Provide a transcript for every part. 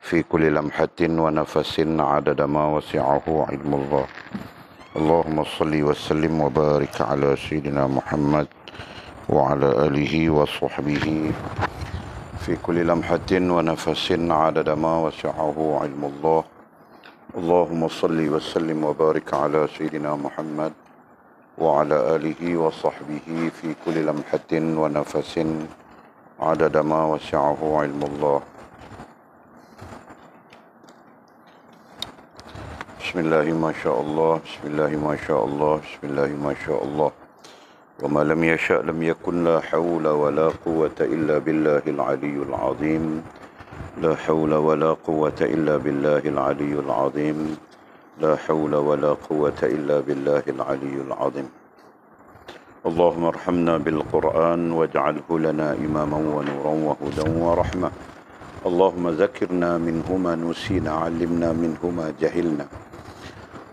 في كل لمحة ونفس عدد ما وسعه علم الله. اللهم صل وسلم وبارك على سيدنا محمد وعلى آله وصحبه في كل لمحة ونفس عدد ما وسعه علم الله. اللهم صل وسلم وبارك على سيدنا محمد وعلى آله وصحبه في كل لمحة ونفس عدد ما وسعه علم الله. بسم الله ما شاء الله، بسم الله ما شاء الله، بسم الله ما شاء الله. وما لم يشأ لم يكن، لا حول ولا قوة إلا بالله العلي العظيم. لا حول ولا قوة إلا بالله العلي العظيم. لا حول ولا قوة إلا بالله العلي العظيم. اللهم ارحمنا بالقرآن واجعله لنا إماما ونورا وهدى ورحمة. اللهم ذكرنا منه ما نسينا، علمنا منه ما جهلنا،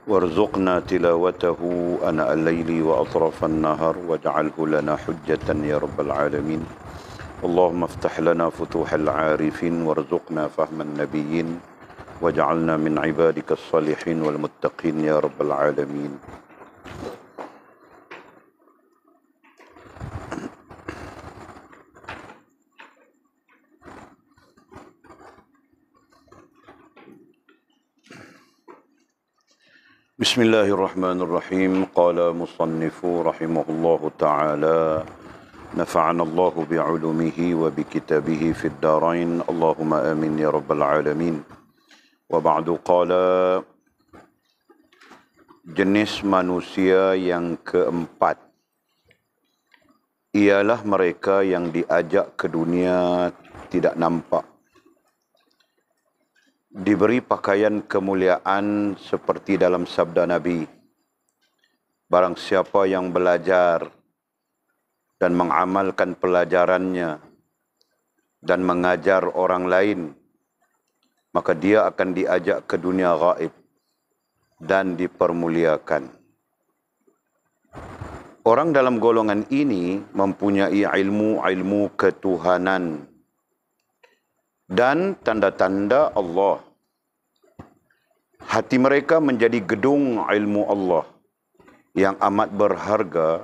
وارزقنا تلاوته آناء الليل وأطراف النهار، واجعله لنا حجة يا رب العالمين. اللهم افتح لنا فتوح العارفين، وارزقنا فهم النبيين، واجعلنا من عبادك الصالحين والمتقين يا رب العالمين. بسم الله الرحمن الرحيم. قال مصنف رحمه الله تعالى: نفعنا الله بعلومه وبكتابه في الدارين، اللهم آمين يا رب العالمين. وبعد، قال: jenis manusia yang keempat ialah mereka yang diajak ke dunia tidak nampak, diberi pakaian kemuliaan seperti dalam sabda Nabi, barang siapa yang belajar dan mengamalkan pelajarannya dan mengajar orang lain, maka dia akan diajak ke dunia gaib dan dipermuliakan. Orang dalam golongan ini mempunyai ilmu ketuhanan dan tanda-tanda Allah. Hati mereka menjadi gedung ilmu Allah yang amat berharga,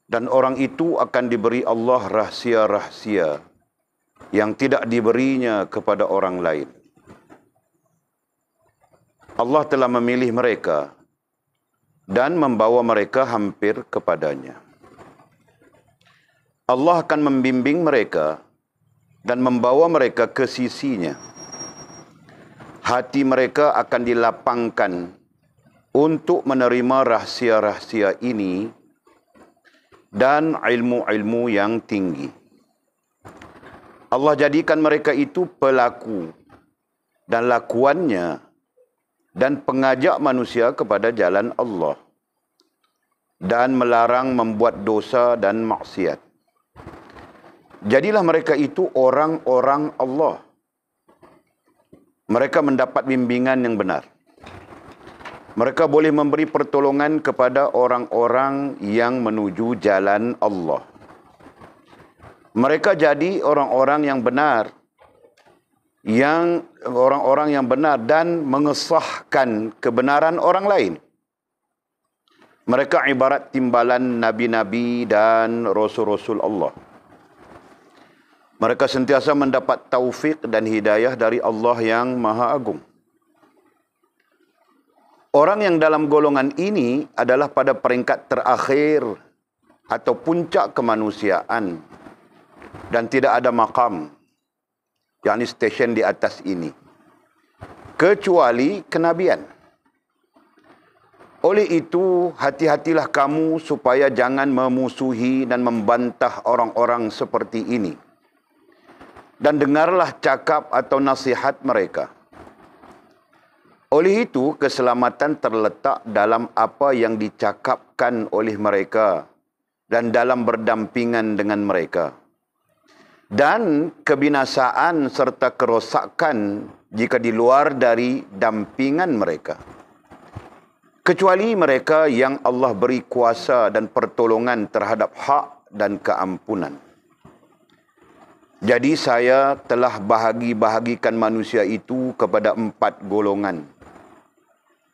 dan orang itu akan diberi Allah rahsia-rahsia yang tidak diberinya kepada orang lain. Allah telah memilih mereka dan membawa mereka hampir kepadanya. Allah akan membimbing mereka dan membawa mereka ke sisinya. Hati mereka akan dilapangkan untuk menerima rahsia-rahsia ini dan ilmu-ilmu yang tinggi. Allah jadikan mereka itu pelaku dan lakuannya dan pengajak manusia kepada jalan Allah dan melarang membuat dosa dan maksiat. Jadilah mereka itu orang-orang Allah. Mereka mendapat bimbingan yang benar. Mereka boleh memberi pertolongan kepada orang-orang yang menuju jalan Allah. Mereka jadi orang-orang yang benar, dan mengesahkan kebenaran orang lain. Mereka ibarat timbalan nabi-nabi dan rasul-rasul Allah. Mereka sentiasa mendapat taufik dan hidayah dari Allah yang Maha Agung. Orang yang dalam golongan ini adalah pada peringkat terakhir atau puncak kemanusiaan dan tidak ada makam, yakni stesen di atas ini, kecuali kenabian. Oleh itu, hati-hatilah kamu supaya jangan memusuhi dan membantah orang-orang seperti ini. Dan dengarlah cakap atau nasihat mereka. Oleh itu, keselamatan terletak dalam apa yang dicakapkan oleh mereka dan dalam berdampingan dengan mereka. Dan kebinasaan serta kerosakan jika di luar dari dampingan mereka. Kecuali mereka yang Allah beri kuasa dan pertolongan terhadap hak dan keampunan. Jadi saya telah bahagikan manusia itu kepada 4 golongan.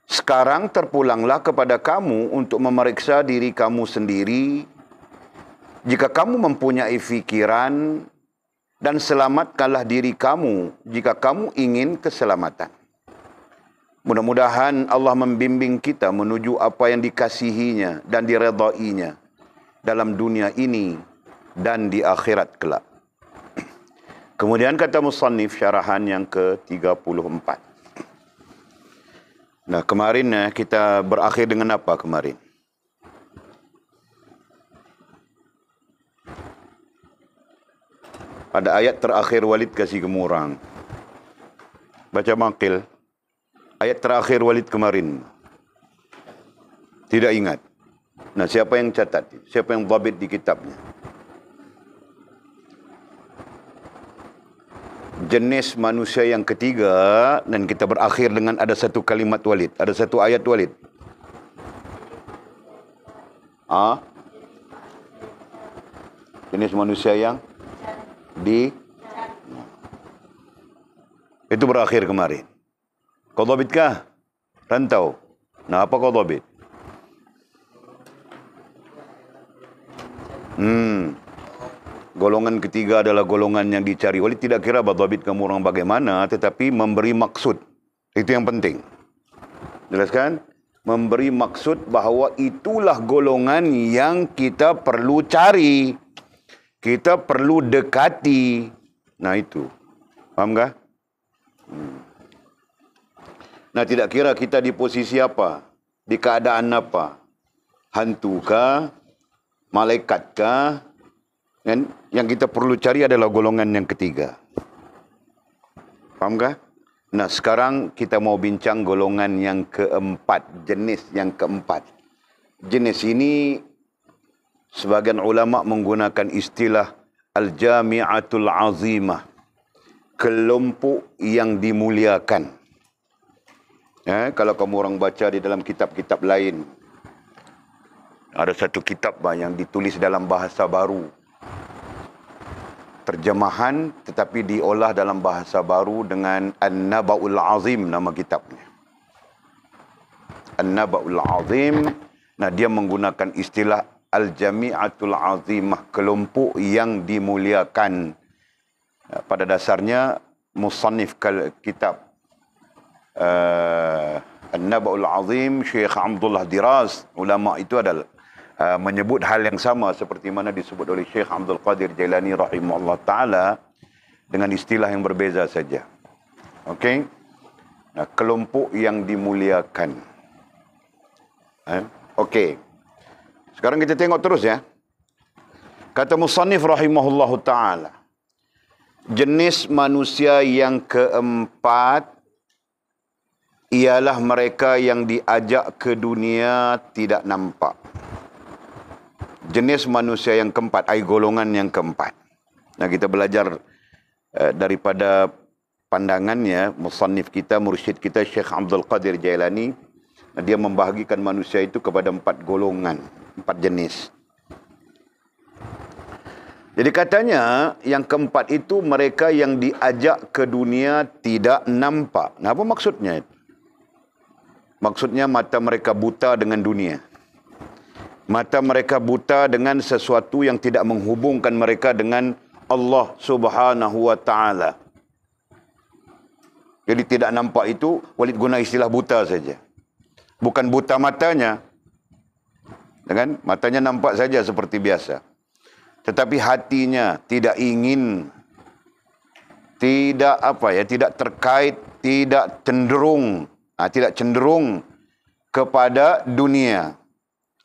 Sekarang terpulanglah kepada kamu untuk memeriksa diri kamu sendiri. Jika kamu mempunyai fikiran, dan selamatkanlah diri kamu jika kamu ingin keselamatan. Mudah-mudahan Allah membimbing kita menuju apa yang dikasihinya dan diredainya dalam dunia ini dan di akhirat kelak. Kemudian kata musannif syarahan yang ke-34. Nah, kemarin kita berakhir dengan apa kemarin? Ada ayat terakhir Walid kasih gemurang. Baca Maqil. Ayat terakhir Walid kemarin. Tidak ingat. Nah, siapa yang catat? Siapa yang dhabit di kitabnya? Jenis manusia yang ketiga, dan kita berakhir dengan ada satu kalimat Walid. Ada satu ayat Walid. Jenis manusia yang itu berakhir kemarin. Kau dhabitkah? Rantau. Nah, apa kau dhabit? Golongan ketiga adalah golongan yang dicari. Walid tidak kira dhabit kamu orang bagaimana, tetapi memberi maksud. Itu yang penting. Jelaskan? Memberi maksud bahawa itulah golongan yang kita perlu cari. Kita perlu dekati. Nah, itu. Faham kah? Nah, tidak kira kita di posisi apa? Di keadaan apa? Hantu kah? Malaikat kah? Dan yang kita perlu cari adalah golongan yang ketiga. Faham kah? Nah, sekarang kita mau bincang golongan yang keempat. Jenis yang keempat. Jenis ini sebagian ulama menggunakan istilah Al-Jami'atul Azimah. Kelompok yang dimuliakan. Kalau kamu orang baca di dalam kitab-kitab lain, ada satu kitab yang ditulis dalam bahasa baru. Terjemahan tetapi diolah dalam bahasa baru dengan An-Naba'ul Azim nama kitabnya. An-Naba'ul Azim. Nah, dia menggunakan istilah Al-Jami'atul Azimah, kelompok yang dimuliakan. Pada dasarnya musannif kitab An-Naba'ul Azim, Syekh Abdullah Diraz, ulama itu adalah menyebut hal yang sama seperti mana disebut oleh Syekh Abdul Qadir Jailani rahimahullah ta'ala dengan istilah yang berbeza saja. Okey? Nah, kelompok yang dimuliakan. Okey. Sekarang kita tengok terus ya. Kata musannif rahimahullah ta'ala. Jenis manusia yang keempat ialah mereka yang diajak ke dunia tidak nampak. Jenis manusia yang keempat, golongan yang keempat. Nah, kita belajar daripada pandangannya, musannif kita, mursyid kita, Syekh Abdul Qadir Jailani. Dia membahagikan manusia itu kepada 4 golongan, 4 jenis. Jadi katanya, yang keempat itu mereka yang diajak ke dunia tidak nampak. Nah, apa maksudnya itu? Maksudnya mata mereka buta dengan dunia. Mata mereka buta dengan sesuatu yang tidak menghubungkan mereka dengan Allah Subhanahu wa ta'ala. Jadi tidak nampak itu, Walid guna istilah buta saja. Bukan buta matanya. Kan? Matanya nampak saja seperti biasa. Tetapi hatinya tidak ingin, tidak terkait, tidak cenderung kepada dunia.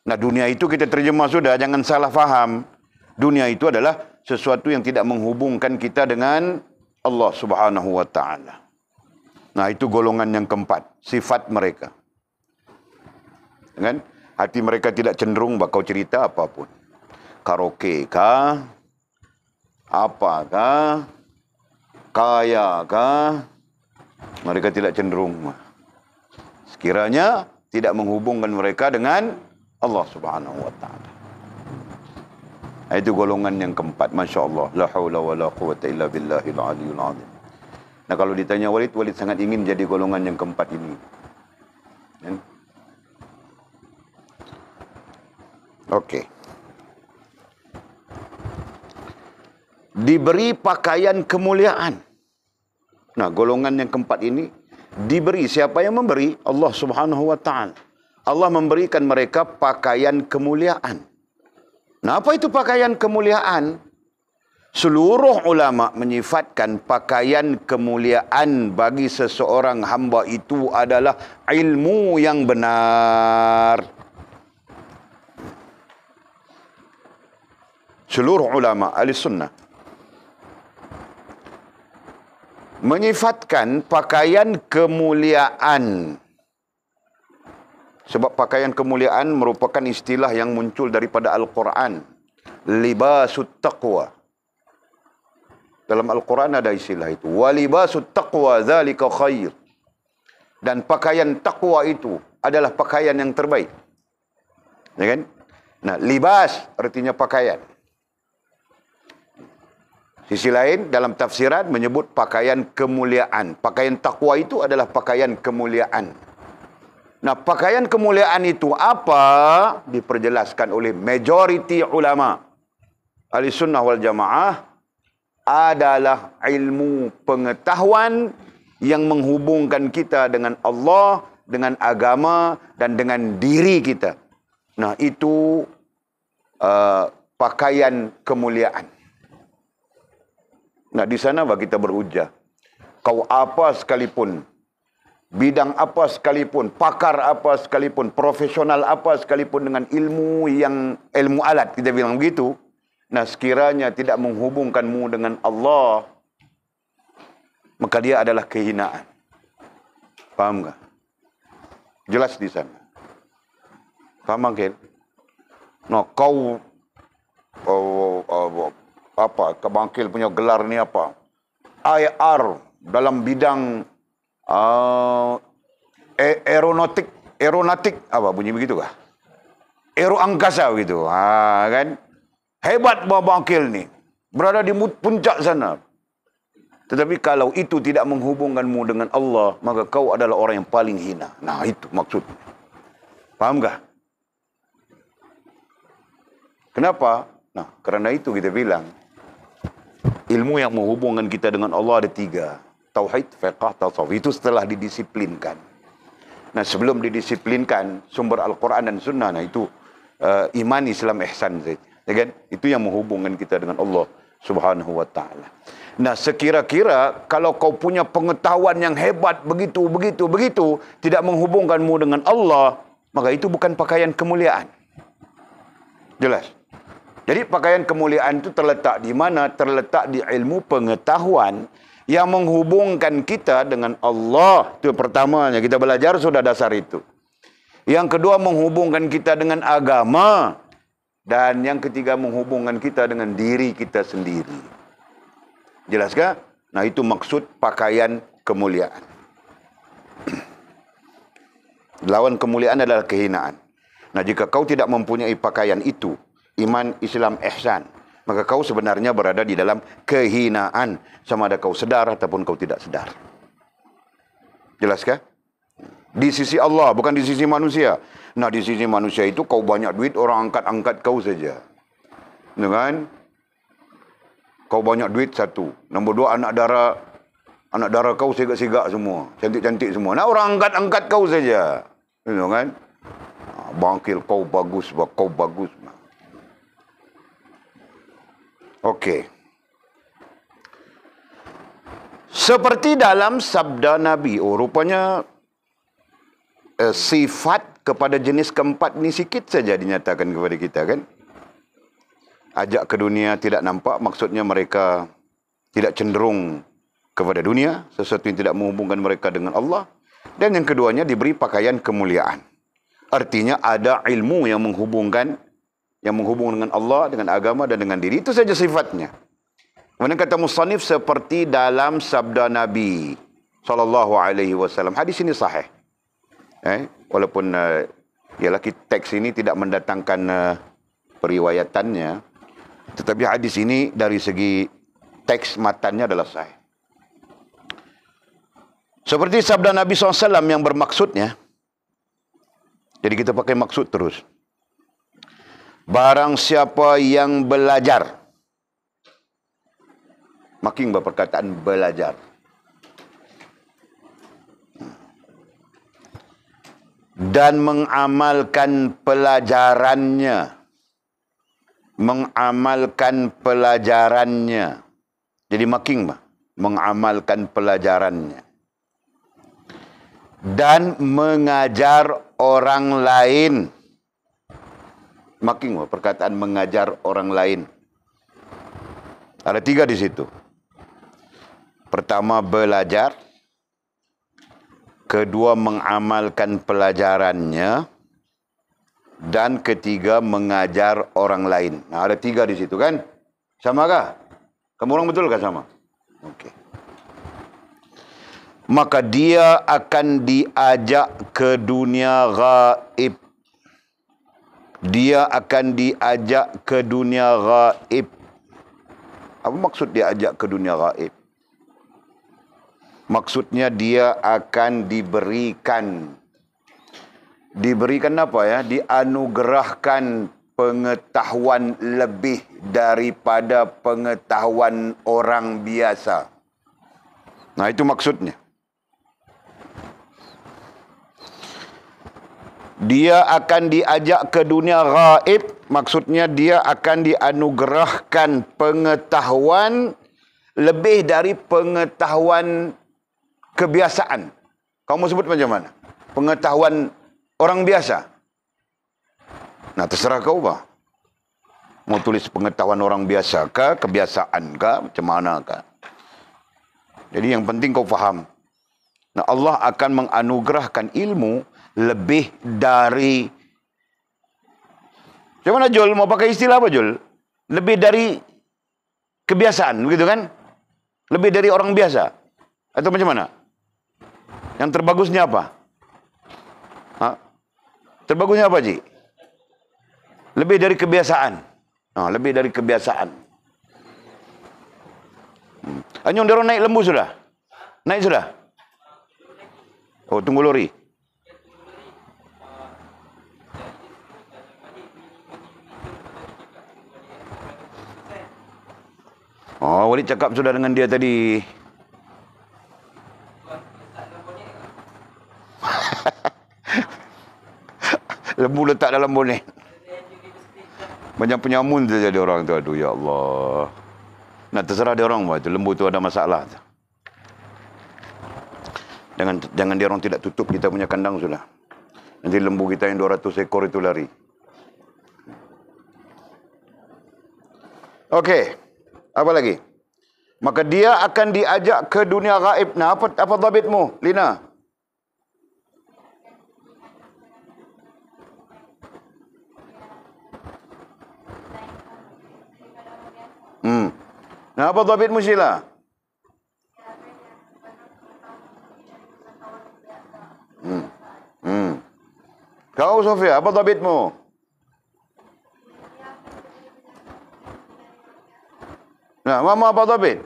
Nah, dunia itu kita terjemah sudah, jangan salah faham. Dunia itu adalah sesuatu yang tidak menghubungkan kita dengan Allah Subhanahu wa ta'ala. Nah, itu golongan yang keempat, sifat mereka. Kan? Hati mereka tidak cenderung bakau cerita apapun. Karaoke kah? Apakah? Kaya kah? Mereka tidak cenderung. Sekiranya tidak menghubungkan mereka dengan Allah Subhanahu wa ta'ala. Itu golongan yang keempat. Masya Allah. La hawla wa la quwata illa billahil aliyul azim. Nah, kalau ditanya Walid, Walid sangat ingin jadi golongan yang keempat ini. Kan? Okey. Diberi pakaian kemuliaan. Nah, golongan yang keempat ini diberi. Siapa yang memberi? Allah Subhanahu wa taala. Allah memberikan mereka pakaian kemuliaan. Nah, apa itu pakaian kemuliaan? Seluruh ulama menyifatkan pakaian kemuliaan bagi seseorang hamba itu adalah ilmu yang benar. Seluruh ulama ahli sunnah menyifatkan pakaian kemuliaan. Sebab pakaian kemuliaan merupakan istilah yang muncul daripada Al-Quran. Libasut taqwa. Dalam Al-Quran ada istilah itu. Walibasut taqwa dzalika khair. Dan pakaian taqwa itu adalah pakaian yang terbaik. Ya kan? Nah, libas artinya pakaian. Sisi lain dalam tafsiran menyebut pakaian kemuliaan. Pakaian takwa itu adalah pakaian kemuliaan. Nah, pakaian kemuliaan itu apa? Diperjelaskan oleh majoriti ulama ahli sunnah wal jamaah adalah ilmu pengetahuan yang menghubungkan kita dengan Allah, dengan agama dan dengan diri kita. Nah, itu pakaian kemuliaan. Nah, di sana kita berhujah. Kau apa sekalipun, bidang apa sekalipun, pakar apa sekalipun, profesional apa sekalipun dengan ilmu alat, kita bilang begitu. Nah, sekiranya tidak menghubungkanmu dengan Allah, maka dia adalah kehinaan. Paham tak? Jelas di sana. Paham tak? Nah, kau apa Kebangkil punya gelar ni apa? IR dalam bidang aeronautik apa bunyi begitu kah? Aero angkasa begitu. Kan? Hebat Bangkil ni. Berada di puncak sana. Tetapi kalau itu tidak menghubungkanmu dengan Allah, maka kau adalah orang yang paling hina. Nah, itu maksudnya. Paham tak? Kenapa? Nah, kerana itu kita bilang ilmu yang menghubungkan kita dengan Allah ada 3. Tauhid, fiqh, tasawuf. Itu setelah didisiplinkan. Nah, sebelum didisiplinkan sumber Al-Quran dan Sunnah, nah itu iman, Islam, ihsan saja. Ya kan? Itu yang menghubungkan kita dengan Allah Subhanahu wa taala. Nah, sekira-kira kalau kau punya pengetahuan yang hebat begitu tidak menghubungkanmu dengan Allah, maka itu bukan pakaian kemuliaan. Jelas? Jadi pakaian kemuliaan itu terletak di mana? Terletak di ilmu pengetahuan yang menghubungkan kita dengan Allah. Itu pertamanya, kita belajar sudah dasar itu. Yang kedua, menghubungkan kita dengan agama. Dan yang ketiga, menghubungkan kita dengan diri kita sendiri. Jelaskah? Nah, itu maksud pakaian kemuliaan. Lawan kemuliaan adalah kehinaan. Nah, jika kau tidak mempunyai pakaian itu, iman, Islam, ihsan, maka kau sebenarnya berada di dalam kehinaan. Sama ada kau sedar ataupun kau tidak sedar. Jelaskah? Di sisi Allah, bukan di sisi manusia. Nah, di sisi manusia itu kau banyak duit, orang angkat-angkat kau saja. Kan? Kau banyak duit, satu. Nombor 2, anak dara kau sigak-sigak semua. Cantik-cantik semua. Nah, orang angkat-angkat kau saja. Kan? Bangkil, kau bagus, kau bagus. Okey. Seperti dalam sabda Nabi. Oh, rupanya sifat kepada jenis keempat ni sikit saja dinyatakan kepada kita, kan? Ajak ke dunia tidak nampak, maksudnya mereka tidak cenderung kepada dunia, sesuatu yang tidak menghubungkan mereka dengan Allah. Dan yang keduanya diberi pakaian kemuliaan. Artinya ada ilmu yang menghubungkan dengan Allah, dengan agama dan dengan diri. Itu saja sifatnya. Kemudian kata musannif, seperti dalam sabda Nabi SAW. Hadis ini sahih. Walaupun ialah teks ini tidak mendatangkan periwayatannya. Tetapi hadis ini dari segi teks matannya adalah sahih. Seperti sabda Nabi SAW yang bermaksudnya. Jadi kita pakai maksud terus. Barang siapa yang belajar. Makin berperkataan belajar. Dan mengamalkan pelajarannya. Mengamalkan pelajarannya. Jadi makin mengamalkan pelajarannya. Dan mengajar orang lain. Makin perkataan mengajar orang lain. Ada 3 di situ. Pertama belajar. Kedua mengamalkan pelajarannya. Dan ketiga mengajar orang lain. Nah, ada 3 di situ kan? Sama kah? Kamu orang betul kah sama? Okey. Maka dia akan diajak ke dunia gaib. Dia akan diajak ke dunia gaib. Apa maksud diajak ke dunia gaib? Maksudnya dia akan diberikan. Diberikan apa ya? Dianugerahkan pengetahuan lebih daripada pengetahuan orang biasa. Nah, itu maksudnya. Dia akan diajak ke dunia gaib. Maksudnya dia akan dianugerahkan pengetahuan lebih dari pengetahuan kebiasaan. Kamu sebut macam mana? Pengetahuan orang biasa. Nah, terserah kau bah. Mau tulis pengetahuan orang biasa kah? Kebiasaan kah? Macam mana kah? Jadi yang penting kau faham. Nah, Allah akan menganugerahkan ilmu lebih dari... Macam mana Jul? Mau pakai istilah apa Jul? Lebih dari kebiasaan, begitu kan? Lebih dari orang biasa. Atau macam mana? Yang terbagusnya apa? Ha? Terbagusnya apa, Ji? Lebih dari kebiasaan. Nah, lebih dari kebiasaan. Anyong dorong naik lembu sudah? Naik sudah? Oh, tunggu lori. Oh, Walid cakap sudah dengan dia tadi. Lembu letak dalam bonet. Banyak penyamun tu jadi orang tu. Aduh, ya Allah. Nah, terserah dia orang. Itu lembu tu ada masalah. Jangan dia orang tidak tutup kita punya kandang sudah. Nanti lembu kita yang 200 ekor itu lari. Okey. Apa lagi? Maka dia akan diajak ke dunia gaib. Nah, apa dhabitmu, Lina? Nah, apa dhabitmu, Sheila? Kau, Sofia, apa dhabitmu? Nah, Mama apa dhabit?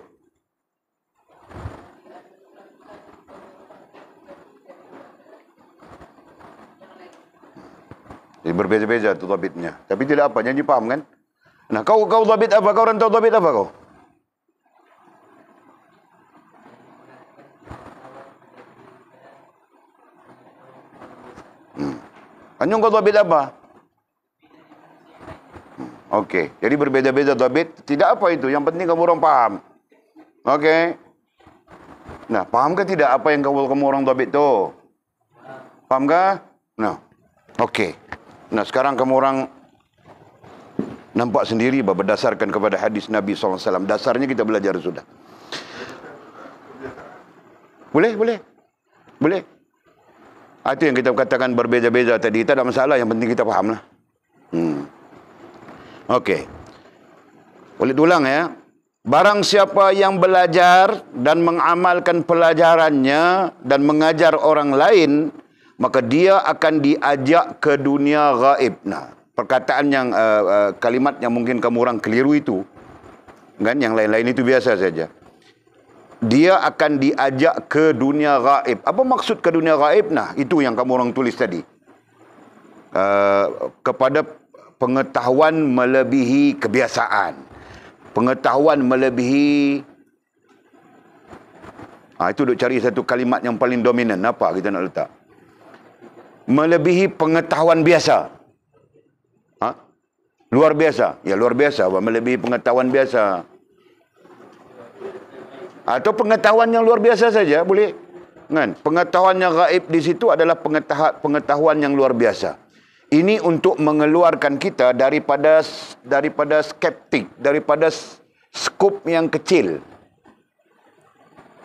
Jadi berbeza-beza tu dhabitnya. Tapi tidak apa, janji paham kan? Nah, kau dhabit apa? Kau orang tahu dhabit apa kau? Anyong kau dhabit apa? Okey, jadi berbeza-beza dhabit. Tidak apa itu, yang penting kamu orang paham. Okey. Nah, faham ke tidak apa yang kamu orang dhabit tu? Faham ke? Nah, okey. Nah, sekarang kamu orang nampak sendiri berdasarkan kepada hadis Nabi SAW. Dasarnya kita belajar sudah. Boleh. Itu yang kita katakan berbeza-beza tadi. Tak ada masalah, yang penting kita faham lah. Okey. Boleh ulang ya. Barang siapa yang belajar dan mengamalkan pelajarannya dan mengajar orang lain, maka dia akan diajak ke dunia gaib. Nah, perkataan yang kalimat yang mungkin kamu orang keliru itu, kan, yang lain-lain itu biasa saja. Dia akan diajak ke dunia gaib. Apa maksud ke dunia gaib? Nah, itu yang kamu orang tulis tadi. Kepada pengetahuan melebihi kebiasaan. Pengetahuan melebihi... itu duk cari satu kalimat yang paling dominan. Apa kita nak letak? Melebihi pengetahuan biasa. Luar biasa. Ya, luar biasa. Melebihi pengetahuan biasa. Atau pengetahuan yang luar biasa saja boleh, kan? Pengetahuan yang gaib di situ adalah pengetahuan yang luar biasa. Ini untuk mengeluarkan kita daripada skeptik, daripada skop yang kecil.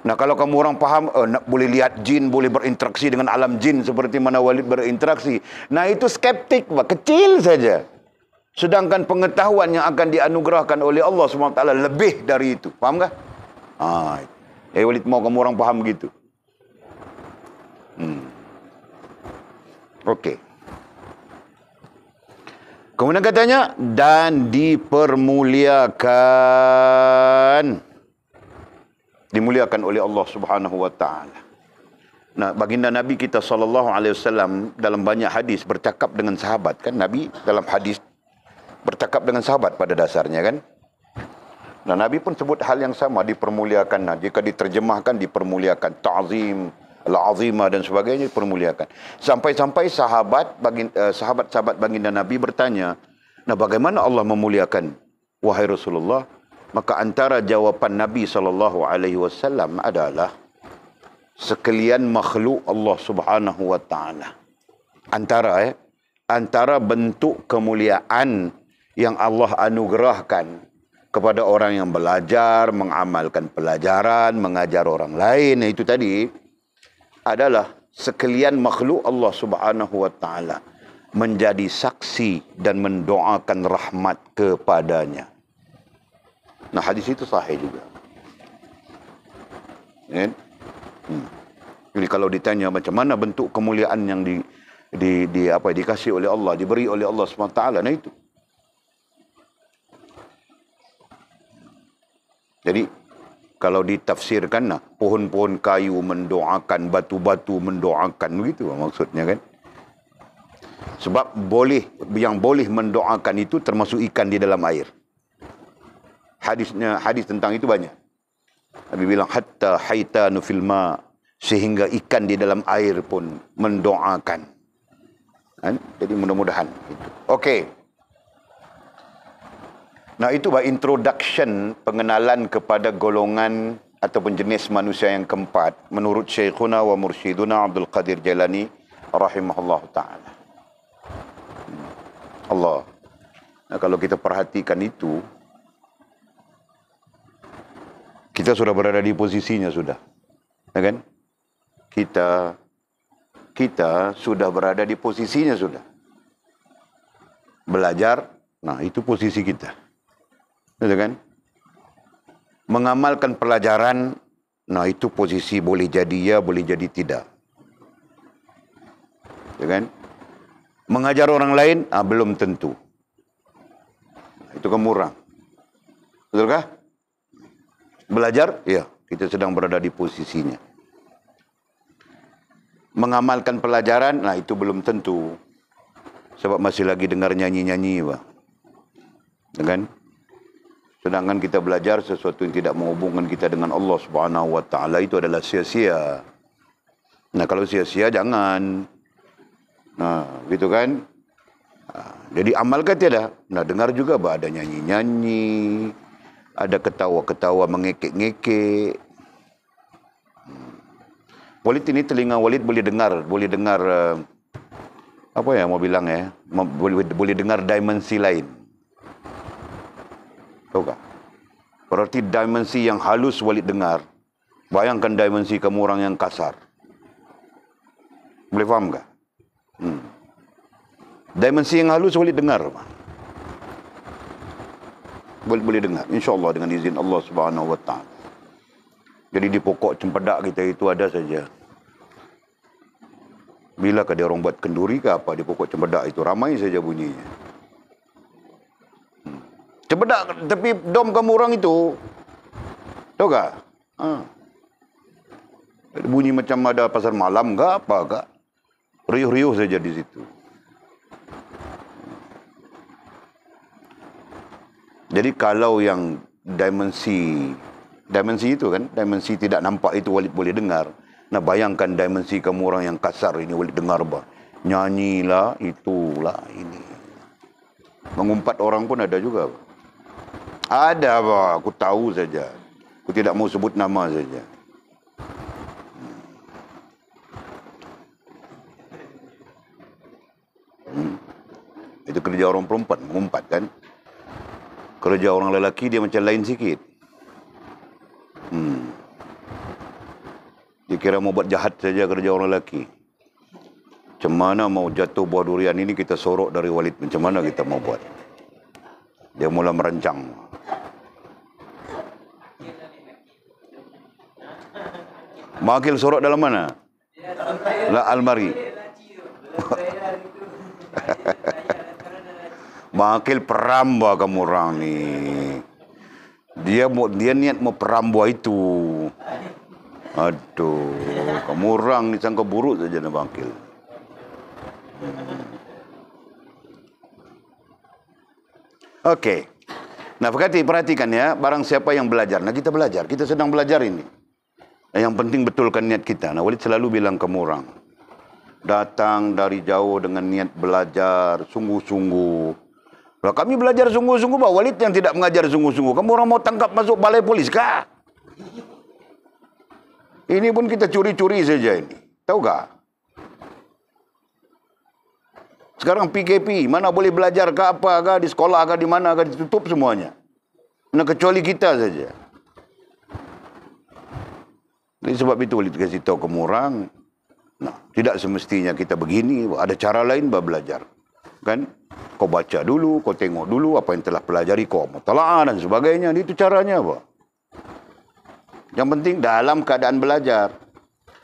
Nah, kalau kamu orang faham, boleh lihat jin, boleh berinteraksi dengan alam jin seperti mana Walid berinteraksi. Nah, itu skeptik, kecil saja. Sedangkan pengetahuan yang akan dianugerahkan oleh Allah SWT lebih dari itu. Faham tak? Walid mau kamu orang faham begitu. Okey. Kemudian katanya, dan dipermuliakan. Dimuliakan oleh Allah Subhanahu wa taala. Nah, baginda Nabi kita SAW dalam banyak hadis bercakap dengan sahabat, kan? Nabi dalam hadis bercakap dengan sahabat pada dasarnya, kan? Nah, Nabi pun sebut hal yang sama, dipermuliakan. Nah, jika diterjemahkan, dipermuliakan. Ta'zim, al-azimah dan sebagainya, dipermuliakan. Sampai-sampai sahabat-sahabat baginda Nabi bertanya, nah, bagaimana Allah memuliakan? Wahai Rasulullah, maka antara jawapan Nabi SAW adalah sekalian makhluk Allah Subhanahu wa taala. Antara bentuk kemuliaan yang Allah anugerahkan kepada orang yang belajar, mengamalkan pelajaran, mengajar orang lain, itu tadi adalah sekalian makhluk Allah Subhanahu wa taala menjadi saksi dan mendoakan rahmat kepadanya. Nah, hadis itu sahih juga. Jadi kalau ditanya macam mana bentuk kemuliaan yang dikasih oleh Allah, diberi oleh Allah SWT, nah itu. Jadi kalau ditafsirkan, nah, pohon-pohon kayu mendoakan, batu-batu mendoakan, begitu maksudnya, kan? Sebab yang boleh mendoakan itu termasuk ikan di dalam air. Hadis tentang itu banyak. Nabi bilang hatta haitanu fil ma, sehingga ikan di dalam air pun mendoakan. Kan? Jadi mudah-mudahan itu. Okey. Nah, itu introduction, pengenalan kepada golongan ataupun jenis manusia yang keempat menurut Syekhuna wa Mursyiduna Abdul Qadir Jailani rahimahullah taala. Allah. Nah, kalau kita perhatikan itu, kita sudah berada di posisinya sudah. Ya kan? Kita sudah berada di posisinya sudah. Belajar, nah itu posisi kita. Ya kan? Mengamalkan pelajaran, nah itu posisi boleh jadi ya, boleh jadi tidak. Ya kan? Mengajar orang lain, belum tentu. Itu kemurang. Betulkah? Belajar, ya, kita sedang berada di posisinya. Mengamalkan pelajaran, nah itu belum tentu. Sebab masih lagi dengar nyanyi-nyanyi, Pak. Ya kan? Sedangkan kita belajar sesuatu yang tidak menghubungkan kita dengan Allah Subhanahu wa taala, itu adalah sia-sia. Nah, kalau sia-sia jangan. Nah, gitu kan? Jadi amalkan tidak. Nah, dengar juga bah, ada nyanyi-nyanyi, ada ketawa-ketawa mengekek-ngekek. Walid ini telinga Walid boleh dengar apa ya mau bilang ya, boleh dengar dimensi lain. Tahu tak? Berarti dimensi yang halus Walid dengar. Bayangkan dimensi kamu orang yang kasar. Boleh faham tak? Dimensi yang halus Walid dengar. Boleh dengar, insya-Allah dengan izin Allah Subhanahu wa taala. Jadi di pokok cempedak kita itu ada saja. Bila dia orang buat kenduri ke apa di pokok cempedak itu, ramai saja bunyinya. Cepedak tepi dom kamu orang itu. Tahu tak? Bunyi macam ada pasar malam ke apa ke. Riuh-riuh saja di situ. Jadi kalau yang dimensi itu kan, dimensi tidak nampak itu Walid boleh dengar. Nah bayangkan dimensi kamu orang yang kasar ini Walid dengar bah. Nyanyilah, itulah, ini. Mengumpat orang pun ada juga. Ada bah, aku tahu saja. Aku tidak mau sebut nama saja. Itu kerja orang perempuan, mengumpat kan. Kerja orang lelaki dia macam lain sikit. Dia kira mau buat jahat saja kerja orang lelaki. Macam mana mau jatuh buah durian ini kita sorok dari Walid. Macam mana kita mau buat? Dia mula merancang. Makil sorok dalam mana? Lah almari. Makil peramba kamu orang ni. Dia niat mau peramba itu. Aduh, kamu orang ni sangka buruk saja nak makil. Okey. Nah, perhatikan ya, barang siapa yang belajar. Nah, kita belajar, kita sedang belajar ini. Yang penting betulkan niat kita. Nah, Walid selalu bilang kamu orang, datang dari jauh dengan niat belajar sungguh-sungguh. Kalau kami belajar sungguh-sungguh, Pak Walid yang tidak mengajar sungguh-sungguh. Kamu orang mau tangkap masuk balai polis kah? Ini pun kita curi-curi saja ini. Tahu tak? Sekarang PKP, mana boleh belajar ke apa ke, di sekolah ke, di mana ke, ditutup semuanya. Nah, kecuali kita saja. Jadi sebab itu Walid kasih tahu kamu orang, nah, tidak semestinya kita begini, ada cara lain belajar. Kan? Kau baca dulu, kau tengok dulu apa yang telah pelajari, kau mutalaah dan sebagainya. Itu caranya apa? Yang penting dalam keadaan belajar.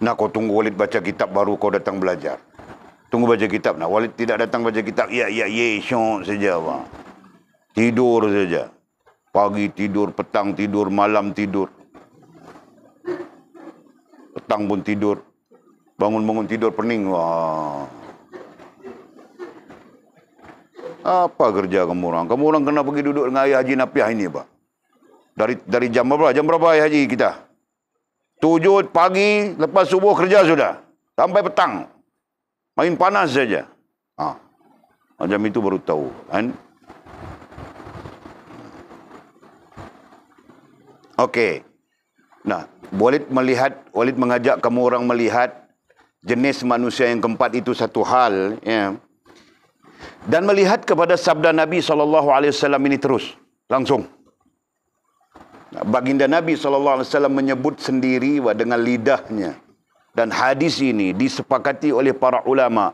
Nah, kau tunggu Walid baca kitab baru kau datang belajar. Tunggu baca kitab. Nah, Walid tidak datang baca kitab. Syok saja, Pak. Tidur saja. Pagi tidur, petang tidur, malam tidur. Petang pun tidur. Bangun-bangun tidur pening. Wah. Apa kerja kamu orang? Kamu orang kena pergi duduk dengan ayah Haji Napiah ini, Pak. Dari jam berapa? Jam berapa ayah Haji kita? 7 pagi, lepas subuh kerja sudah. Sampai petang. Main panas saja. Macam itu baru tahu. Kan? Okey. Nah, Walid mengajak kamu orang melihat jenis manusia yang keempat itu satu hal. Ya. Dan melihat kepada sabda Nabi SAW ini terus. Langsung. Baginda Nabi SAW menyebut sendiri dengan lidahnya. Dan hadis ini disepakati oleh para ulama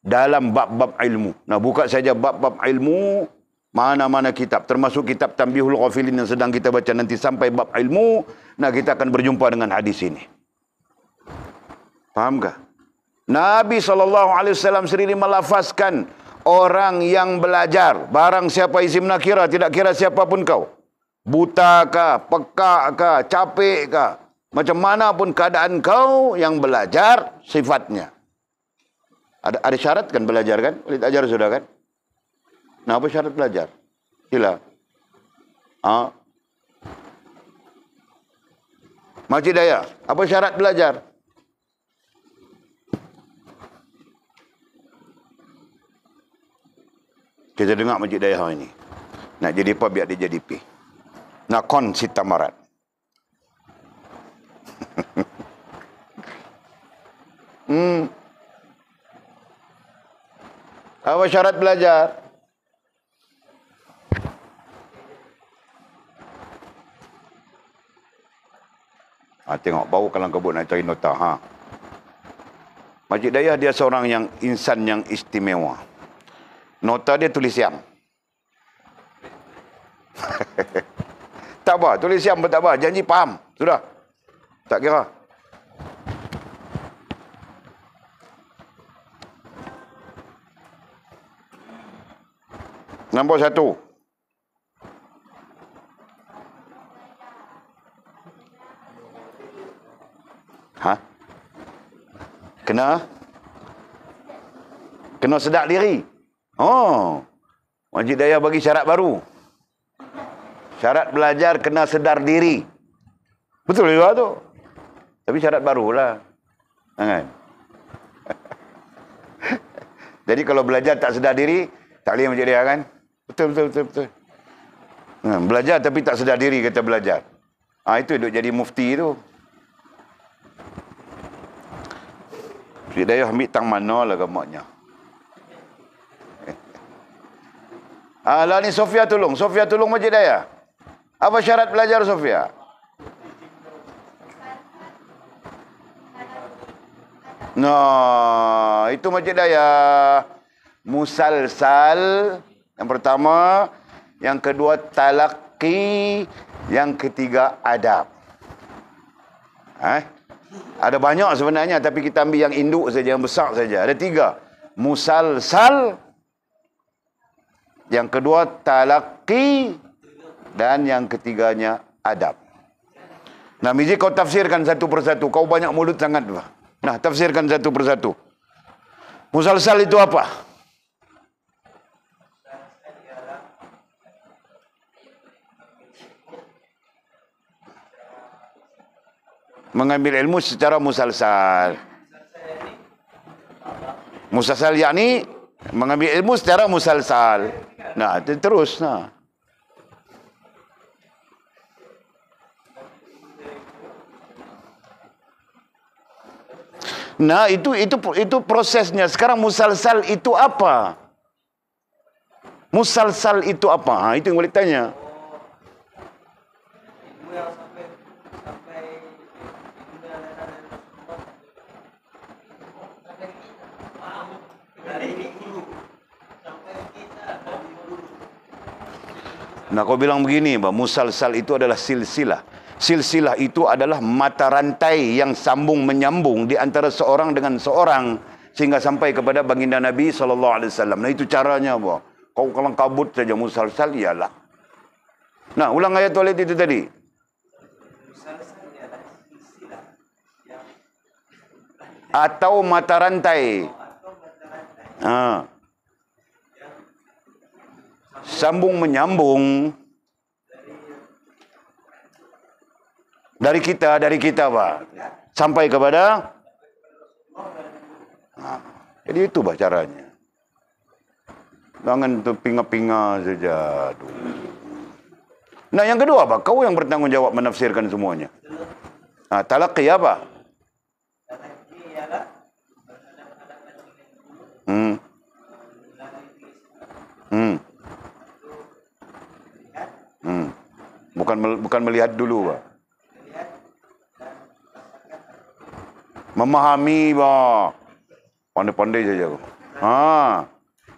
dalam bab-bab ilmu. Nah, bukan saja bab-bab ilmu, mana-mana kitab. Termasuk kitab Tanbihul Ghafilin yang sedang kita baca nanti sampai bab ilmu. Nah, kita akan berjumpa dengan hadis ini. Fahamkah? Nabi SAW sendiri melafazkan orang yang belajar. Barang siapa isim nakira, tidak kira siapapun kau. Buta kah, pekak kah, capek kah. Macam mana pun keadaan kau yang belajar sifatnya. Ada syarat kan belajar kan? Boleh ajar sudah kan? Nah, apa syarat belajar? Sila. Makcik Daya, apa syarat belajar? Kita dengar Makcik Daya ini. Nak jadi apa biar dia jadi P. Nak kon sita marat. Apa syarat belajar? Tengok, baru kalang kabut nak cari nota. Makcik Dayah dia seorang yang insan yang istimewa. Nota dia tulis siam. Tak apa, tulis siam pun tak apa. Janji faham. Sudah. Tak kira. Nombor 1. Kena sedar diri. Oh, Masjid Daya bagi syarat baru. Syarat belajar kena sedar diri. Betul juga tu. Tapi syarat barulah. Kan? Jadi kalau belajar tak sedar diri, tak boleh Masjid Daya kan? Betul. Belajar tapi tak sedar diri kata belajar. Itu duk jadi mufti tu. Masjid Daya ambil tang mana lah gamaknya. Lah ni Sofia tolong Masjid Daya. Apa syarat belajar Sofia? Nah, itu Masjid Daya. Musalsal yang pertama, yang kedua talaqi, yang ketiga adab. Ada banyak sebenarnya, tapi kita ambil yang induk saja, yang besar saja. Ada 3. Musalsal, yang kedua talaqi, dan yang ketiganya adab. Nah, Mizi kau tafsirkan satu persatu. Kau banyak mulut sangat. Nah, tafsirkan satu persatu. Musalsal itu apa? Mengambil ilmu secara musalsal. Musalsal yakni mengambil ilmu secara musalsal. Nah, terus. Nah, itu prosesnya. Sekarang musalsal itu apa? Musalsal itu apa? Itu yang boleh tanya. Nah, kau bilang begini, musalsal itu adalah silsilah. Silsilah itu adalah mata rantai yang sambung menyambung di antara seorang dengan seorang sehingga sampai kepada baginda Nabi SAW. Nah, itu caranya, Kau kalau kabut saja musalsal, iyalah. Nah, ulang ayat toilet itu tadi. Atau mata rantai. Sambung menyambung dari kita Pak, sampai kepada jadi itu caranya. Jangan pinga-pinga saja. Nah, yang kedua apa? Kau yang bertanggung jawab menafsirkan semuanya. Talaqi apa? Bukan melihat dulu, Pak. Memahami, Pak. Pandai-pandai saja.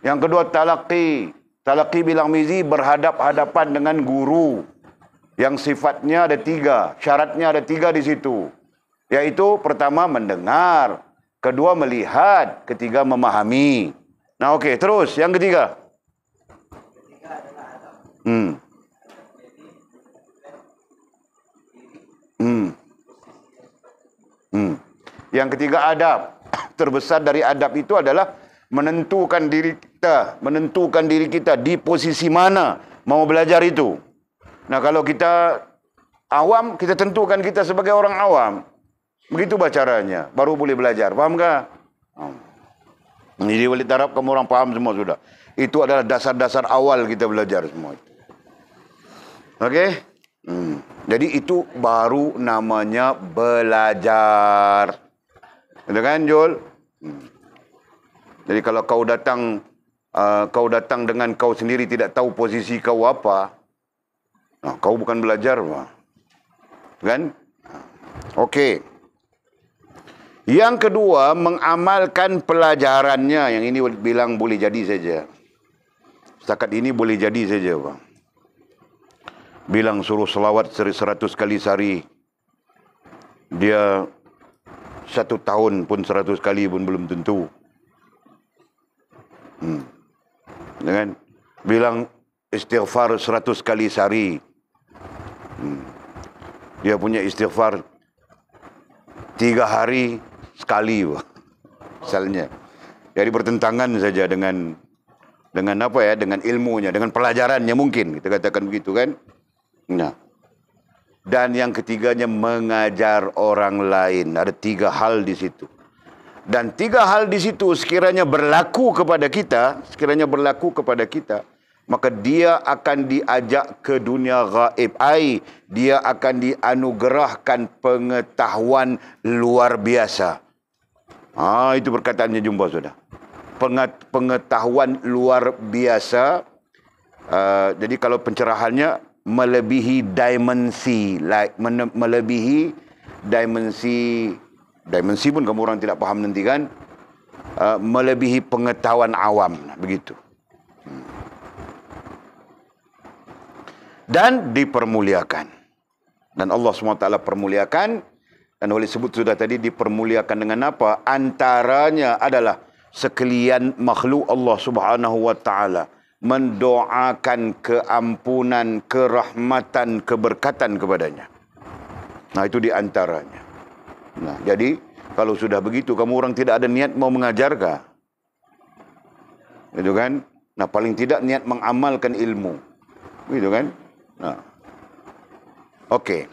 Yang kedua talaqi. Talaqi bilang Mizi berhadap-hadapan dengan guru. Yang sifatnya ada 3. Syaratnya ada 3 di situ. Yaitu pertama mendengar. Kedua melihat. Ketiga memahami. Nah, okey. Terus yang ketiga. Yang ketiga adab. Terbesar dari adab itu adalah menentukan diri kita di posisi mana mau belajar itu. Nah, kalau kita awam, kita tentukan kita sebagai orang awam. Begitu caranya, baru boleh belajar. Faham tak? Jadi Walid Arab kamu orang faham semua sudah. Itu adalah dasar-dasar awal kita belajar semua itu. Okey? Jadi itu baru namanya belajar. Betul kan, Jul? Jadi kalau kau datang dengan kau sendiri tidak tahu posisi kau apa, kau bukan belajar, kan? Okey. Yang kedua, mengamalkan pelajarannya. Yang ini bilang boleh jadi saja. Setakat ini boleh jadi saja, Bang. Bilang suruh selawat 100 kali sehari. Dia 1 tahun pun 100 kali pun belum tentu. Dengan bilang istighfar 100 kali sehari. Dia punya istighfar 3 hari sekali. Misalnya. Jadi bertentangan saja dengan apa ya, dengan ilmunya, dengan pelajarannya mungkin, kita katakan begitu kan. Nah. Dan yang ketiganya mengajar orang lain. Ada 3 hal di situ. Dan 3 hal di situ sekiranya berlaku kepada kita, maka dia akan diajak ke dunia gaib. Dia akan dianugerahkan pengetahuan luar biasa. Itu perkataannya jumpa sudah. Pengetahuan luar biasa. Jadi kalau pencerahannya melebihi dimensi, dimensi pun kamu orang tidak paham nanti kan, melebihi pengetahuan awam, begitu. Dan dipermuliakan. Dan Allah SWT permuliakan, dan oleh sebut sudah tadi dipermuliakan dengan apa? Antaranya adalah sekalian makhluk Allah Subhanahu wa taala mendoakan keampunan, kerahmatan, keberkatan kepadanya. Nah, itu di antaranya. Nah, jadi kalau sudah begitu kamu orang tidak ada niat mau mengajar kah? Gitu kan? Nah, paling tidak niat mengamalkan ilmu. Gitu kan? Nah. Okey.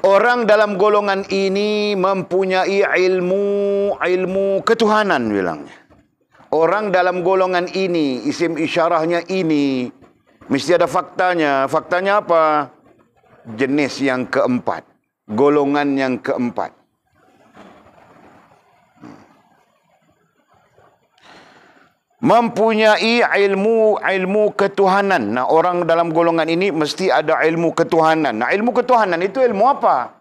Orang dalam golongan ini mempunyai ilmu ketuhanan bilangnya. Orang dalam golongan ini, isim isyarahnya ini, mesti ada faktanya. Faktanya apa? Jenis yang keempat. Golongan yang keempat. Mempunyai ilmu ketuhanan. Nah, orang dalam golongan ini mesti ada ilmu ketuhanan. Nah, ilmu ketuhanan itu ilmu apa?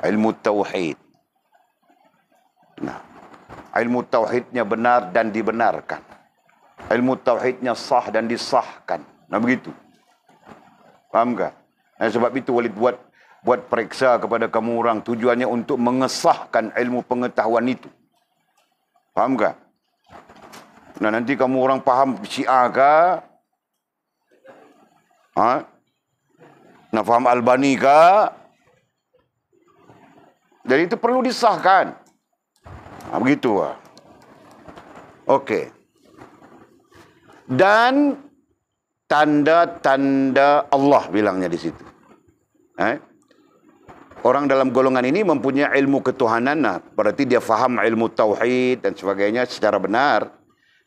Ilmu tauhid. Nah, ilmu tauhidnya benar dan dibenarkan. Ilmu tauhidnya sah dan disahkan. Nah, begitu. Faham tak? Nah, sebab itu Walid buat periksa kepada kamu orang, tujuannya untuk mengesahkan ilmu pengetahuan itu. Faham tak? Nah, nanti kamu orang faham Syiah kah? Nak faham Albani kah? Jadi itu perlu disahkan. Begitu lah. Okey. Dan tanda-tanda Allah bilangnya di situ. Orang dalam golongan ini mempunyai ilmu ketuhanan. Nah, berarti dia faham ilmu tauhid dan sebagainya secara benar.